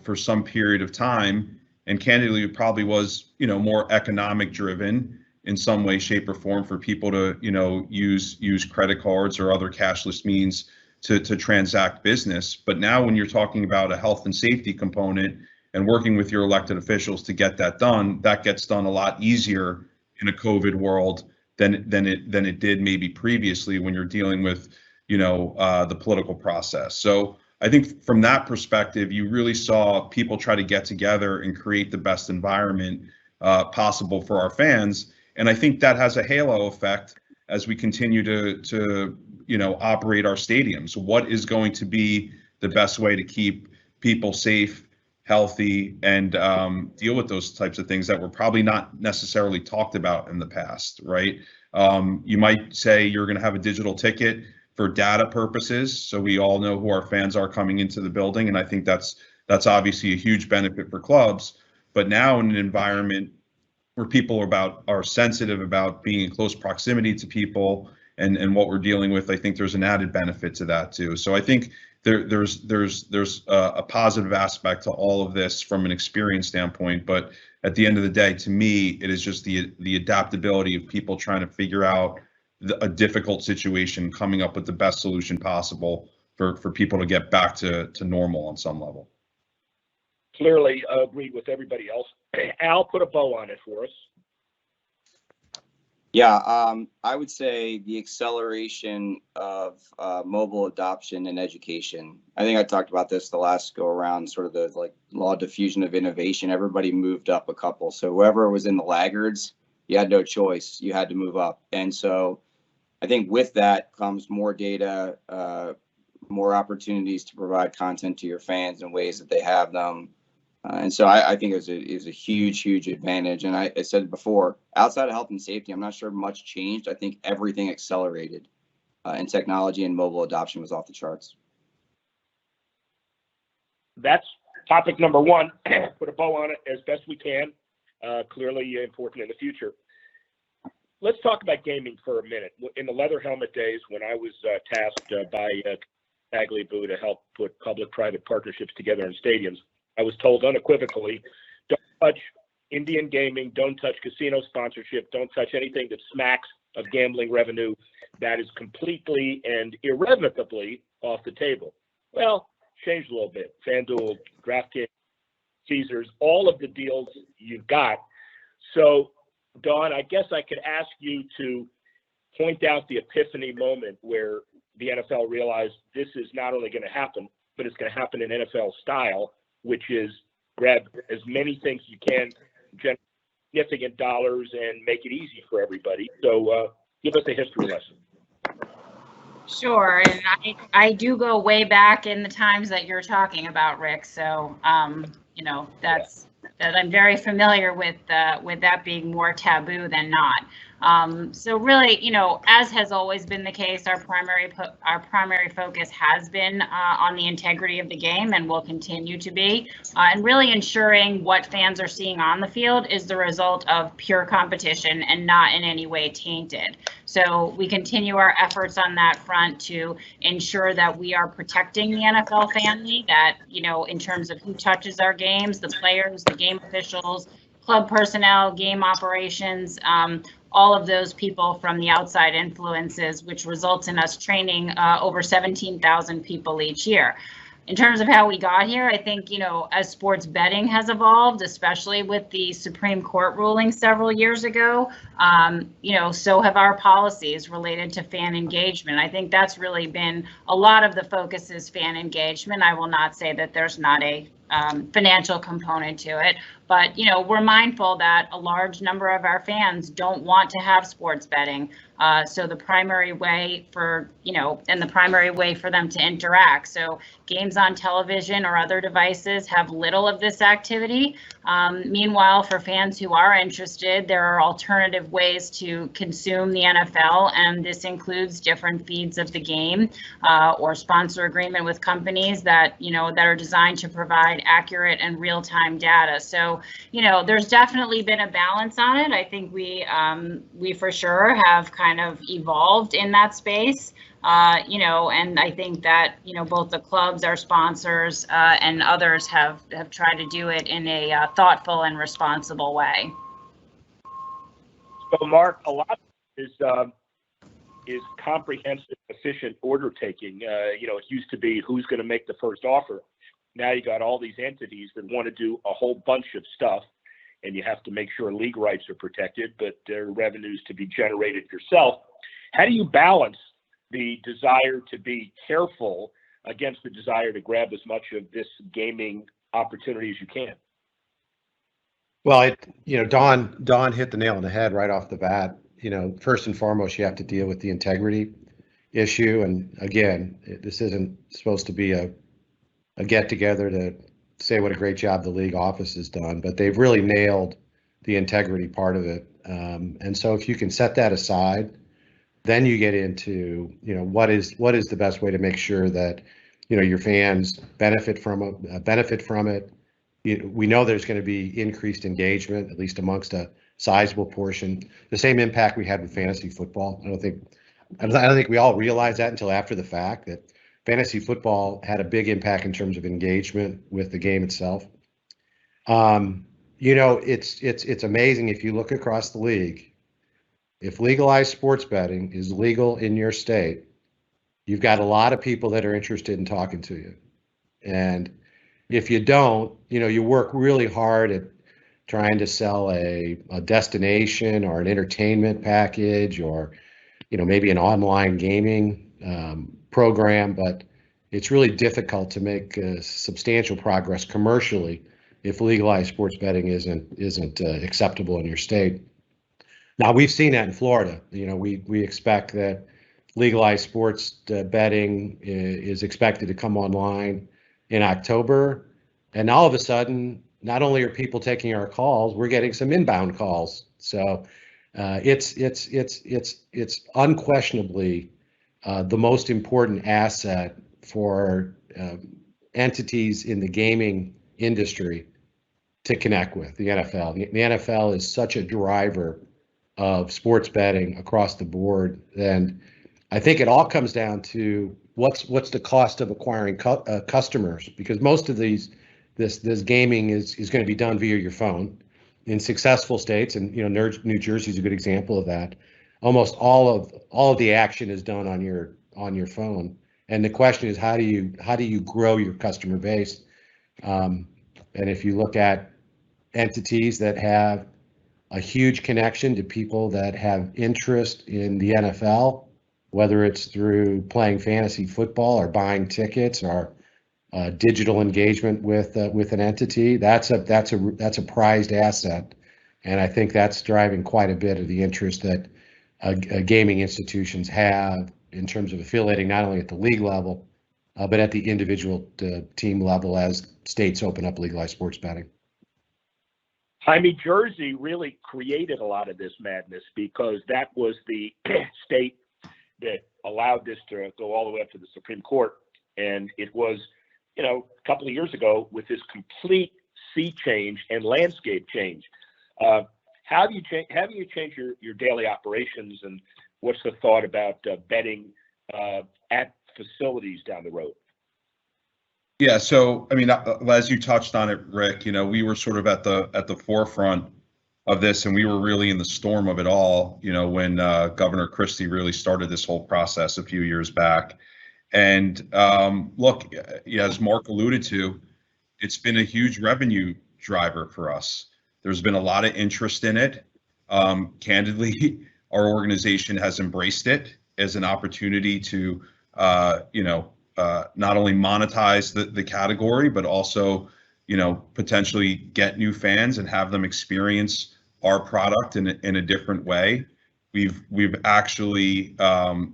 for some period of time, and candidly, it probably was, more economic driven in some way, shape, or form for people to, use credit cards or other cashless means to transact business. But now when you're talking about a health and safety component and working with your elected officials to get that done, that gets done a lot easier in a COVID world than it did maybe previously when you're dealing with, the political process. So I think from that perspective, you really saw people try to get together and create the best environment possible for our fans. And I think that has a halo effect as we continue to operate our stadiums. What is going to be the best way to keep people safe, healthy, and deal with those types of things that were probably not necessarily talked about in the past, right? You might say you're going to have a digital ticket for data purposes, so we all know who our fans are coming into the building, and I think that's obviously a huge benefit for clubs. But now in an environment where people are sensitive about being in close proximity to people and what we're dealing with, I think there's an added benefit to that too. So I think there's a positive aspect to all of this from an experience standpoint, but at the end of the day, to me, it is just the adaptability of people trying to figure out a difficult situation, coming up with the best solution possible for people to get back to normal on some level. Clearly agreed with everybody else. Al, put a bow on it for us. Yeah, I would say the acceleration of mobile adoption in education. I think I talked about this the last go around, sort of the law of diffusion of innovation. Everybody moved up a couple. So whoever was in the laggards, you had no choice. You had to move up. And so I think with that comes more data, more opportunities to provide content to your fans in ways that they have them. And so I think it was a huge advantage. And I said it before, outside of health and safety, I'm not sure much changed. I think everything accelerated, and technology and mobile adoption was off the charts. That's topic number one. Put a bow on it as best we can. Clearly important in the future. Let's talk about gaming for a minute. In the leather helmet days, when I was tasked by Tagliabue to help put public-private partnerships together in stadiums, I was told unequivocally, don't touch Indian gaming, don't touch casino sponsorship, don't touch anything that smacks of gambling revenue. That is completely and irrevocably off the table. Well, changed a little bit. FanDuel, DraftKings, Caesars, all of the deals you've got. So, Dawn, I guess I could ask you to point out the epiphany moment where the NFL realized this is not only going to happen, but it's going to happen in NFL style, which is grab as many things you can, generate significant dollars, and make it easy for everybody. So give us a history lesson. Sure, and I do go way back in the times that you're talking about, Rick. So that I'm very familiar with that being more taboo than not. So really, as has always been the case, our primary focus has been on the integrity of the game and will continue to be, and really ensuring what fans are seeing on the field is the result of pure competition and not in any way tainted. So we continue our efforts on that front to ensure that we are protecting the NFL family, that, in terms of who touches our games, the players, the game officials, club personnel, game operations, all of those people from the outside influences, which results in us training over 17,000 people each year. In terms of how we got here, I think, as sports betting has evolved, especially with the Supreme Court ruling several years ago, so have our policies related to fan engagement. I think that's really been a lot of the focus is fan engagement. I will not say that there's not a financial component to it, but we're mindful that a large number of our fans don't want to have sports betting. So the primary way for, and the primary way for them to interact. So games on television or other devices have little of this activity. Meanwhile, for fans who are interested, there are alternative ways to consume the NFL, and this includes different feeds of the game or sponsor agreement with companies that, that are designed to provide accurate and real-time data. So, there's definitely been a balance on it. I think we for sure have kind of evolved in that space. And I think that, both the clubs, our sponsors, and others have tried to do it in a thoughtful and responsible way. So, Mark, a lot is comprehensive, efficient order taking. It used to be who's going to make the first offer. Now you got all these entities that want to do a whole bunch of stuff, and you have to make sure league rights are protected, but there are revenues to be generated yourself. How do you balance the desire to be careful against the desire to grab as much of this gaming opportunity as you can? Well, Don hit the nail on the head right off the bat. First and foremost, you have to deal with the integrity issue. And again, this isn't supposed to be a get together to say what a great job the league office has done, but they've really nailed the integrity part of it. And so if you can set that aside, then you get into, what is the best way to make sure that, your fans benefit from it. We know there's going to be increased engagement, at least amongst a sizable portion. The same impact we had with fantasy football. I don't think we all realized that until after the fact, that fantasy football had a big impact in terms of engagement with the game itself. It's amazing if you look across the league. If legalized sports betting is legal in your state, you've got a lot of people that are interested in talking to you. And if you don't, you work really hard at trying to sell a destination or an entertainment package or, maybe an online gaming program, but it's really difficult to make substantial progress commercially if legalized sports betting isn't acceptable in your state. Now, we've seen that in Florida. We expect that legalized sports betting is expected to come online in October, and all of a sudden, not only are people taking our calls, we're getting some inbound calls. So it's unquestionably the most important asset for entities in the gaming industry to connect with the NFL. The NFL is such a driver of sports betting across the board, and I think it all comes down to what's the cost of acquiring customers, because most of this gaming is going to be done via your phone in successful states, and New Jersey is a good example of that. Almost all of the action is done on your phone, and the question is how do you grow your customer base? And if you look at entities that have a huge connection to people that have interest in the NFL, whether it's through playing fantasy football or buying tickets or digital engagement with an entity, that's a prized asset, and I think that's driving quite a bit of the interest that gaming institutions have in terms of affiliating not only at the league level, but at the individual team level as states open up legalized sports betting. Hymie, Jersey really created a lot of this madness because that was the state that allowed this to go all the way up to the Supreme Court. And it was, a couple of years ago with this complete sea change and landscape change. How do you change your daily operations, and what's the thought about betting at facilities down the road? Yeah, so I mean, as you touched on it, Rick, we were sort of at the forefront of this, and we were really in the storm of it all, when Governor Christie really started this whole process a few years back. And look, as Mark alluded to, it's been a huge revenue driver for us. There's been a lot of interest in it. Candidly, our organization has embraced it as an opportunity to, not only monetize the category, but also, potentially get new fans and have them experience our product in a different way. We've actually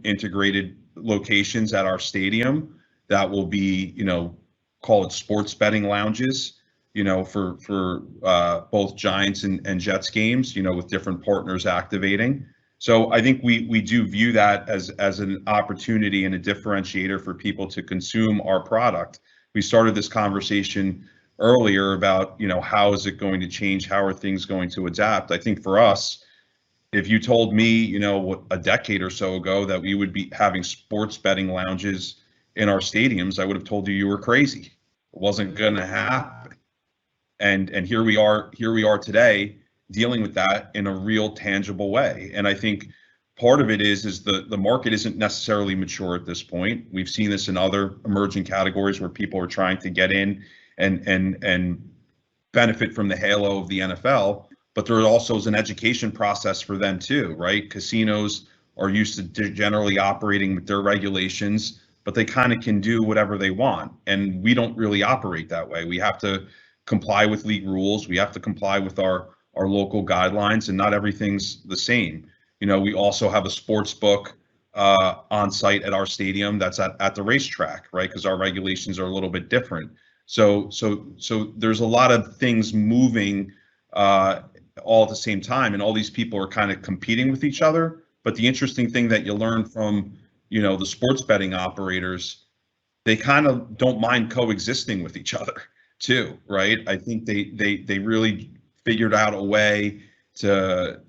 integrated locations at our stadium that will be, call it sports betting lounges, for both Giants and Jets games, with different partners activating. So I think we do view that as an opportunity and a differentiator for people to consume our product. We started this conversation earlier about, how is it going to change? How are things going to adapt? I think for us, if you told me, a decade or so ago that we would be having sports betting lounges in our stadiums, I would have told you were crazy. It wasn't going to happen. And here we are today dealing with that in a real tangible way. And I think part of it is the market isn't necessarily mature at this point. We've seen this in other emerging categories where people are trying to get in and benefit from the halo of the NFL, but there also is an education process for them too, right? Casinos are used to generally operating with their regulations, but they kind of can do whatever they want. And we don't really operate that way. We have to comply with league rules. We have to comply with our local guidelines, and not everything's the same. We also have a sports book on site at our stadium that's at the racetrack, right? Because our regulations are a little bit different. So there's a lot of things moving all at the same time, and all these people are kind of competing with each other. But the interesting thing that you learn from, the sports betting operators, they kind of don't mind coexisting with each other too, right? I think they really figured out a way to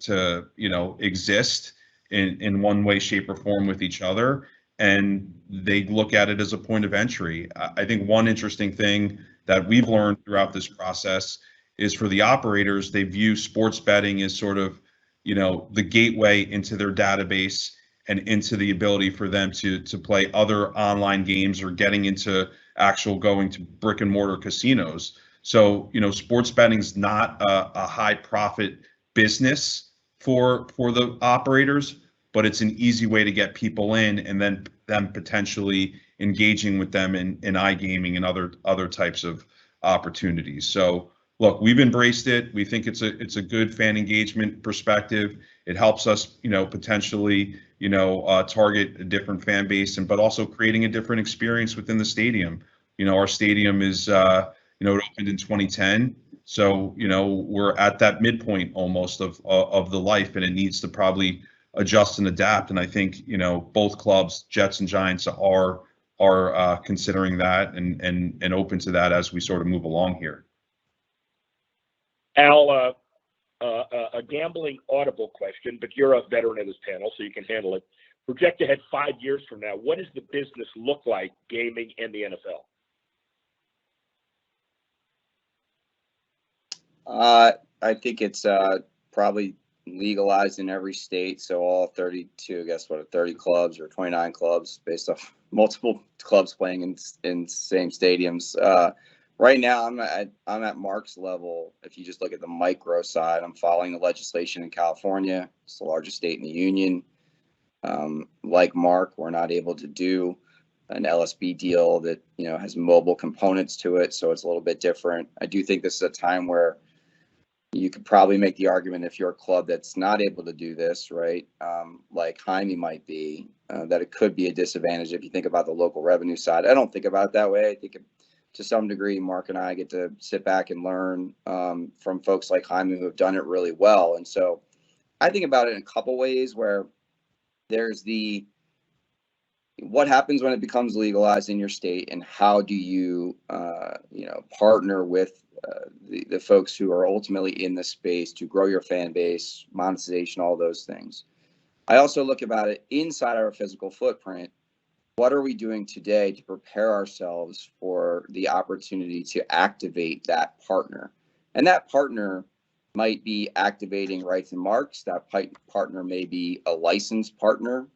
exist in one way, shape, or form with each other, and they look at it as a point of entry. I think one interesting thing that we've learned throughout this process is for the operators, they view sports betting as sort of, the gateway into their database and into the ability for them to play other online games or getting into actual going to brick and mortar casinos. So, sports betting is not a high profit business for the operators, but it's an easy way to get people in, and then them potentially engaging with them in iGaming and other types of opportunities. So look, we've embraced it. We think it's a good fan engagement perspective. It helps us, potentially, target a different fan base, but also creating a different experience within the stadium. Our stadium is, it opened in 2010. So, we're at that midpoint almost of the life, and it needs to probably adjust and adapt. And I think, both clubs, Jets and Giants, are considering that and open to that as we sort of move along here. Al, a gambling audible question, but you're a veteran of this panel, so you can handle it. Project ahead 5 years from now. What does the business look like, gaming and the NFL? I think it's probably legalized in every state. So all 32, I guess, 30 clubs or 29 clubs based off multiple clubs playing in same stadiums. Right now, I'm at Mark's level. If you just look at the micro side, I'm following the legislation in California. It's the largest state in the union. Like Mark, we're not able to do an LSB deal that has mobile components to it, so it's a little bit different. I do think this is a time where you could probably make the argument, if you're a club that's not able to do this, right, like Hymie might be, that it could be a disadvantage if you think about the local revenue side. I don't think about it that way. I think to some degree, Mark and I get to sit back and learn from folks like Hymie who have done it really well. And so I think about it in a couple ways, where there's what happens when it becomes legalized in your state, and how do you, partner with the folks who are ultimately in the space to grow your fan base, monetization, all those things. I also look about it inside our physical footprint. What are we doing today to prepare ourselves for the opportunity to activate that partner? And that partner might be activating rights and marks. That partner may be a licensed partner.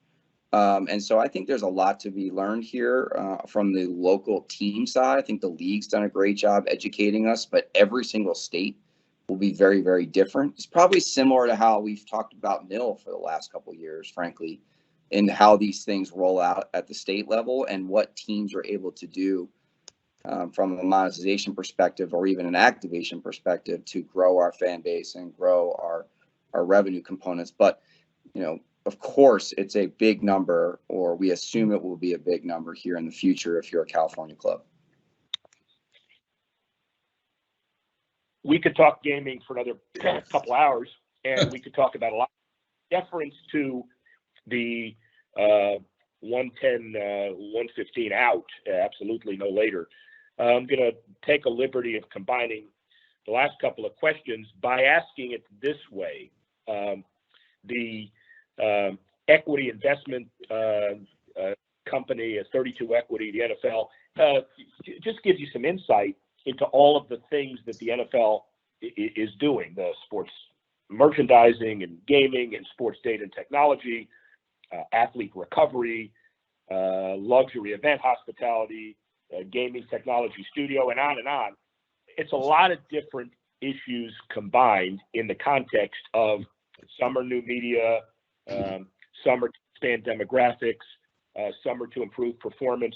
And so I think there's a lot to be learned here from the local team side. I think the league's done a great job educating us, but every single state will be very, very different. It's probably similar to how we've talked about NIL for the last couple of years, frankly, in how these things roll out at the state level and what teams are able to do from a monetization perspective or even an activation perspective to grow our fan base and grow our revenue components. But of course, it's a big number, or we assume it will be a big number here in the future if you're a California club. We could talk gaming for another couple hours, and we could talk about a lot of deference to the 110, 115 out, absolutely no later. I'm going to take a liberty of combining the last couple of questions by asking it this way. The equity investment company, 32 Equity, the NFL, just gives you some insight into all of the things that the NFL is doing, the sports merchandising and gaming and sports data and technology, athlete recovery, luxury event hospitality, gaming technology studio, and on and on. It's a lot of different issues combined in the context of some are new media, some are to expand demographics, some are to improve performance.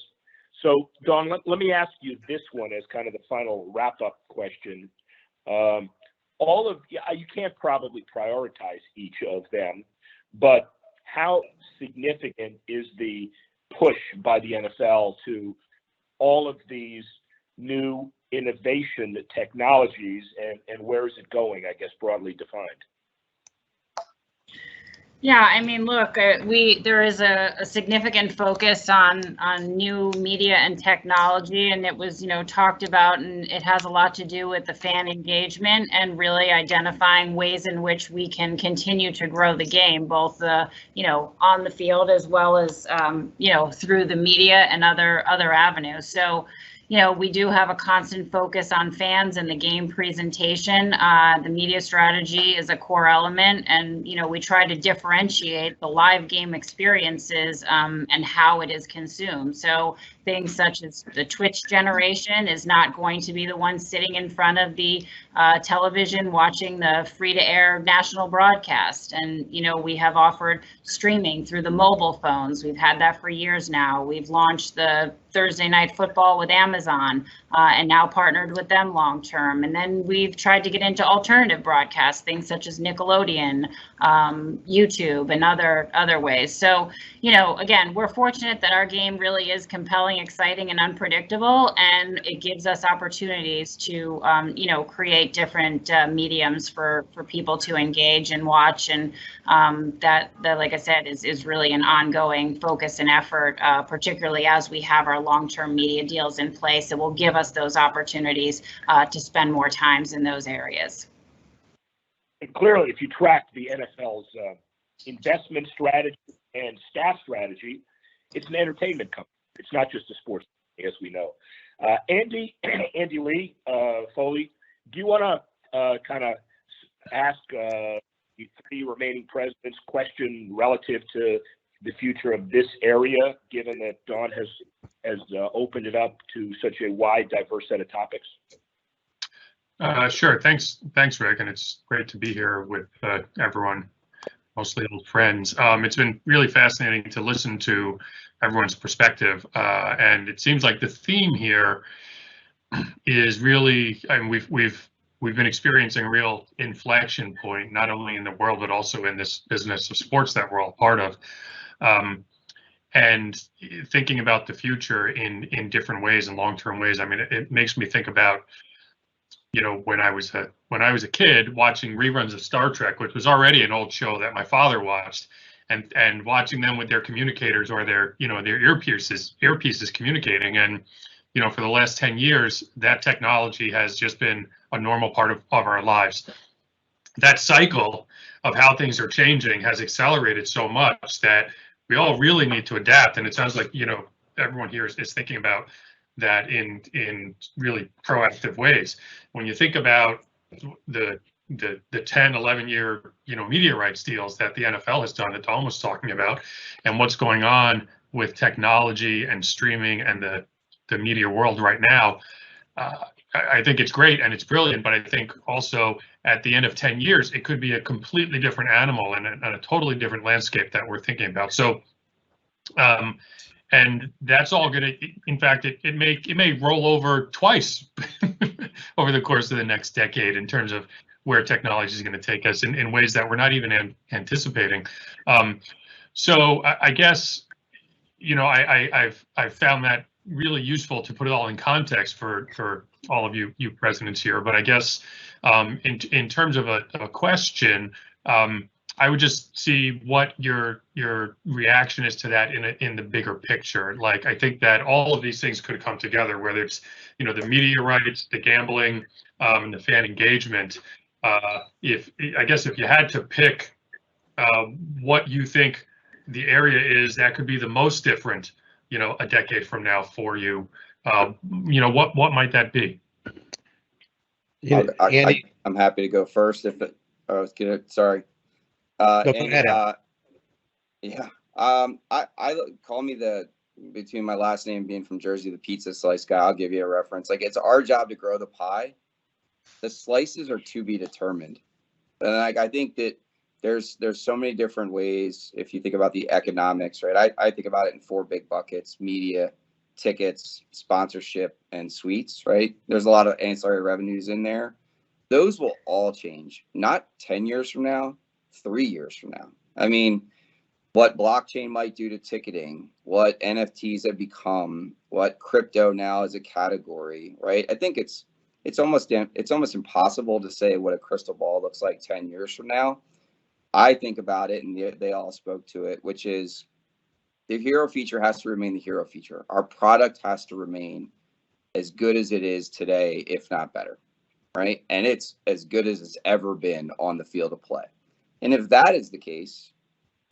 So, Dawn, let me ask you this one as kind of the final wrap-up question. You can't probably prioritize each of them, but how significant is the push by the NFL to all of these new innovation technologies, and where is it going, I guess, broadly defined? Yeah, I mean, look, there is a significant focus on new media and technology, and it was, talked about, and it has a lot to do with the fan engagement and really identifying ways in which we can continue to grow the game, both on the field as well as through the media and other avenues. So, we do have a constant focus on fans and the game presentation. The media strategy is a core element, and we try to differentiate the live game experiences and how it is consumed. So things such as the Twitch generation is not going to be the one sitting in front of the television watching the free-to-air national broadcast. And we have offered streaming through the mobile phones. We've had that for years now. We've launched the Thursday Night Football with Amazon and now partnered with them long term. And then we've tried to get into alternative broadcast, things such as Nickelodeon, YouTube, and other ways. So, again, we're fortunate that our game really is compelling, exciting, and unpredictable, and it gives us opportunities to, create different mediums for people to engage and watch. And that, like I said, is really an ongoing focus and effort, particularly as we have our long-term media deals in place. It will give us those opportunities to spend more times in those areas. And clearly, if you track the NFL's investment strategy and staff strategy, it's an entertainment company. It's not just a sports company, as we know. Andy Lee Foley, do you want to kind of ask the three remaining presidents question relative to the future of this area, given that Dawn has opened it up to such a wide, diverse set of topics? Sure. Thanks, Rick, and it's great to be here with everyone, mostly old friends. It's been really fascinating to listen to everyone's perspective, and it seems like the theme here is really, I mean, we've been experiencing a real inflection point, not only in the world but also in this business of sports that we're all part of. And thinking about the future in different ways and long-term ways. I mean, it makes me think about, when I was a kid watching reruns of Star Trek, which was already an old show that my father watched, and watching them with their communicators or their earpieces communicating. And, for the last 10 years, that technology has just been a normal part of our lives. That cycle of how things are changing has accelerated so much that we all really need to adapt. And it sounds like, everyone here is thinking about that in really proactive ways. When you think about the 10, 11 year, media rights deals that the NFL has done that Dawn was talking about, and what's going on with technology and streaming and the media world right now, I think it's great and it's brilliant, but I think also at the end of 10 years, it could be a completely different animal and a totally different landscape that we're thinking about. So, and that's all going to, in fact, it may roll over twice over the course of the next decade in terms of where technology is going to take us in ways that we're not even anticipating. So I guess, you know, I've found that really useful to put it all in context for all of you presidents here. But I guess in terms of a question, I would just see what your reaction is to that in the bigger picture. Like, I think that all of these things could come together, whether it's, you know, the media rights, the gambling, and the fan engagement. If you had to pick what you think the area is that could be the most different, you know, a decade from now for you, you know, what might that be? You know, Andy, I'm happy to go first. If it, I was gonna, sorry. go Andy, ahead. yeah. I call me between my last name being from Jersey, the pizza slice guy. I'll give you a reference. Like, it's our job to grow the pie. The slices are to be determined, and I think that there's so many different ways. If you think about the economics, right? I think about it in 4 big buckets: media, tickets, sponsorship, and suites, right? There's a lot of ancillary revenues in there. Those will all change, not 10 years from now, 3 years from now. I mean, what blockchain might do to ticketing, what NFTs have become, what crypto now is a category, right? I think it's almost impossible to say what a crystal ball looks like 10 years from now. I think about it, and they all spoke to it, which is the hero feature has to remain the hero feature. Our product has to remain as good as it is today, if not better, right? And it's as good as it's ever been on the field of play. And if that is the case,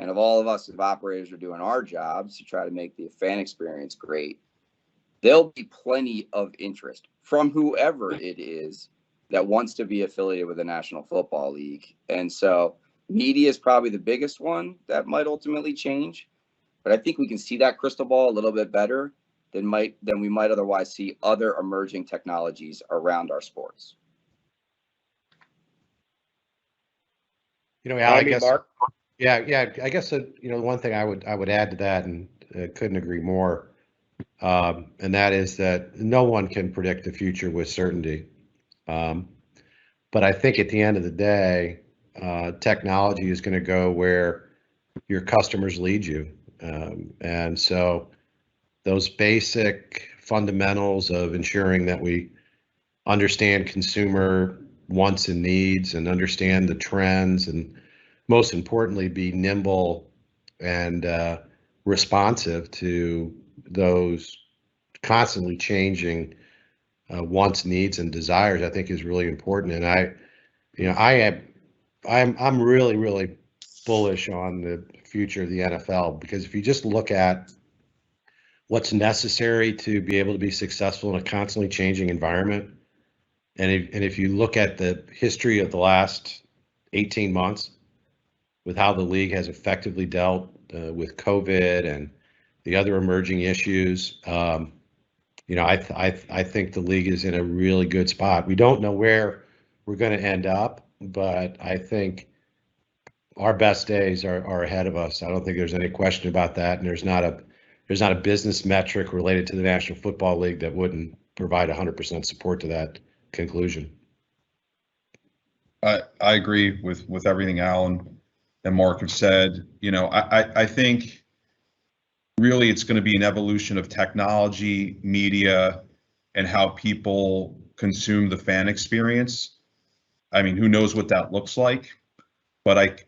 and if all of us as operators are doing our jobs to try to make the fan experience great, there'll be plenty of interest from whoever it is that wants to be affiliated with the National Football League. And so media is probably the biggest one that might ultimately change. But I think we can see that crystal ball a little bit better than we might otherwise see other emerging technologies around our sports. You know, Al, I guess, Mark? yeah. I guess you know, one thing I would add to that, and couldn't agree more, and that is that no one can predict the future with certainty. But I think at the end of the day, technology is going to go where your customers lead you, and so those basic fundamentals of ensuring that we understand consumer wants and needs and understand the trends, and most importantly, be nimble and responsive to those constantly changing wants, needs, and desires, I think is really important. And I'm really, really bullish on the future of the NFL, because if you just look at what's necessary to be able to be successful in a constantly changing environment, and if you look at the history of the last 18 months with how the league has effectively dealt with COVID and the other emerging issues, you know, I think the league is in a really good spot. We don't know where we're going to end up, but I think our best days are ahead of us. I don't think there's any question about that, and there's not a business metric related to the National Football League that wouldn't provide 100% support to that conclusion. I agree with everything Alan and Mark have said. You know, I think really it's going to be an evolution of technology, media, and how people consume the fan experience. I mean, who knows what that looks like? But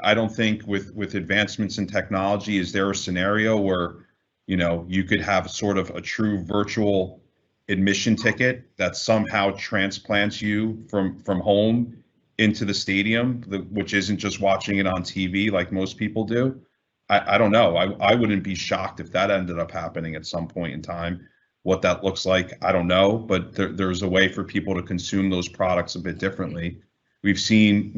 I don't think with advancements in technology, is there a scenario where, you know, you could have sort of a true virtual admission ticket that somehow transplants you from home into the stadium, which isn't just watching it on TV like most people do? I don't know. I wouldn't be shocked if that ended up happening at some point in time. What that looks like, I don't know, but there's a way for people to consume those products a bit differently. We've seen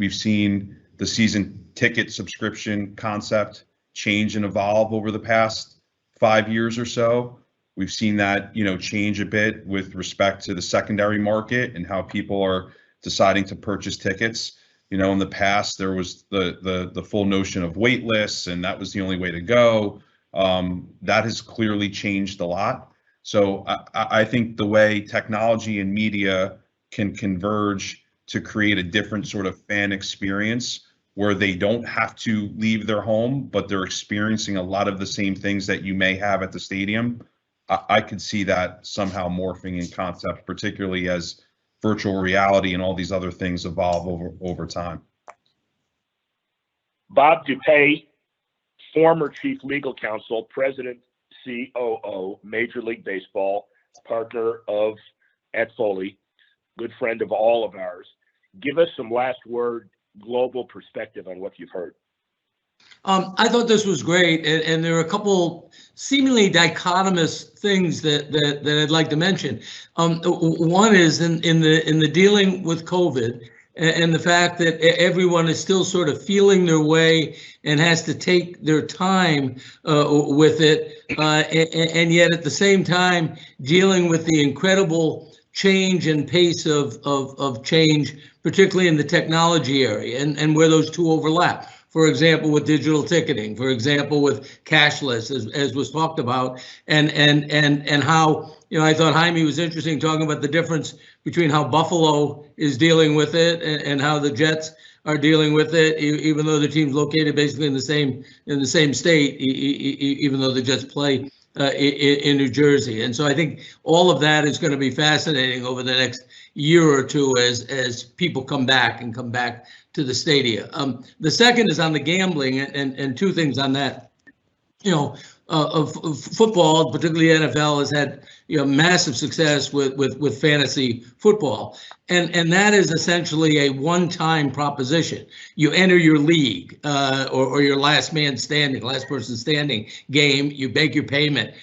the season ticket subscription concept change and evolve over the past 5 years or so. We've seen that, you know, change a bit with respect to the secondary market and how people are deciding to purchase tickets. You know, in the past, there was the full notion of wait lists, and that was the only way to go. That has clearly changed a lot. So I think the way technology and media can converge to create a different sort of fan experience where they don't have to leave their home, but they're experiencing a lot of the same things that you may have at the stadium. I could see that somehow morphing in concept, particularly as virtual reality and all these other things evolve over time. Bob Dupoy, former chief legal counsel, president, COO, Major League Baseball, partner at Foley, good friend of all of ours. Give us some last word global perspective on what you've heard. I thought this was great, and there are a couple seemingly dichotomous things that I'd like to mention. One is in the dealing with COVID and the fact that everyone is still sort of feeling their way and has to take their time with it, and yet at the same time dealing with the incredible change and pace of change, particularly in the technology area and where those two overlap. For example, with digital ticketing, for example, with cashless, as was talked about, and how, I thought Hymie was interesting talking about the difference between how Buffalo is dealing with it and how the Jets are dealing with it, even though the team's located basically in the same state, even though the Jets play in New Jersey. And so I think all of that is going to be fascinating over the next year or two as people come back to the stadia. The second is on the gambling, and two things on that. Of football, particularly NFL, has had massive success with fantasy football, and that is essentially a one-time proposition. You enter your league or your last person standing game. You make your payment.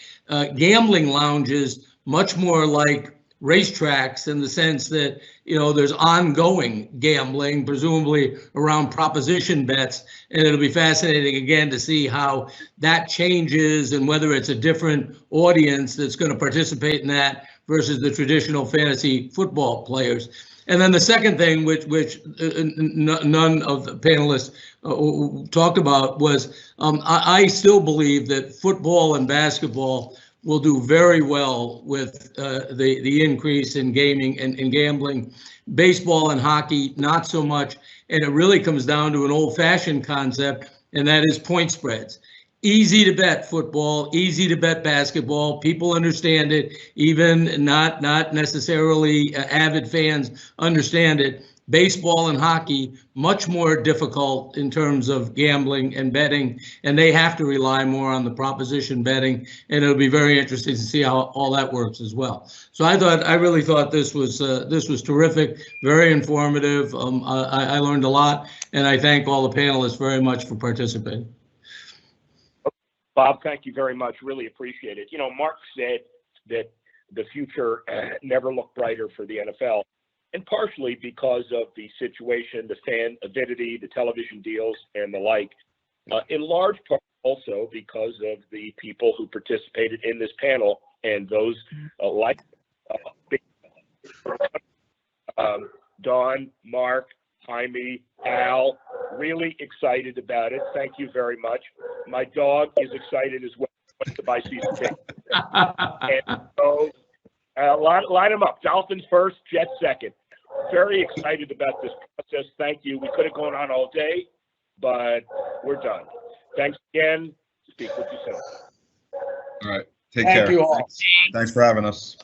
Gambling lounges much more like racetracks in the sense that there's ongoing gambling, presumably around proposition bets, and it'll be fascinating again to see how that changes and whether it's a different audience that's going to participate in that versus the traditional fantasy football players. And then the second thing, which none of the panelists talked about, was I still believe that football and basketball will do very well with the increase in gaming and gambling. Baseball and hockey, not so much. And it really comes down to an old-fashioned concept, and that is point spreads. Easy to bet football, easy to bet basketball. People understand it, even not necessarily avid fans understand it. Baseball and hockey, much more difficult in terms of gambling and betting, and they have to rely more on the proposition betting, and it'll be very interesting to see how all that works as well. So I really thought this was terrific, very informative. I learned a lot, and I thank all the panelists very much for participating. Bob, thank you very much. Really appreciate it. Mark said that the future never looked brighter for the NFL. And partially because of the situation, the fan avidity, the television deals, and the like. In large part also because of the people who participated in this panel and those like Dawn, Mark, Hymie, Al, really excited about it. Thank you very much. My dog is excited as well to buy season tickets. And so line them up. Dolphins first, Jets second. Very excited about this process. Thank you. We could have gone on all day, but we're done. Thanks again. Speak with you soon. All right. Take care. Thank you all. Thanks for having us.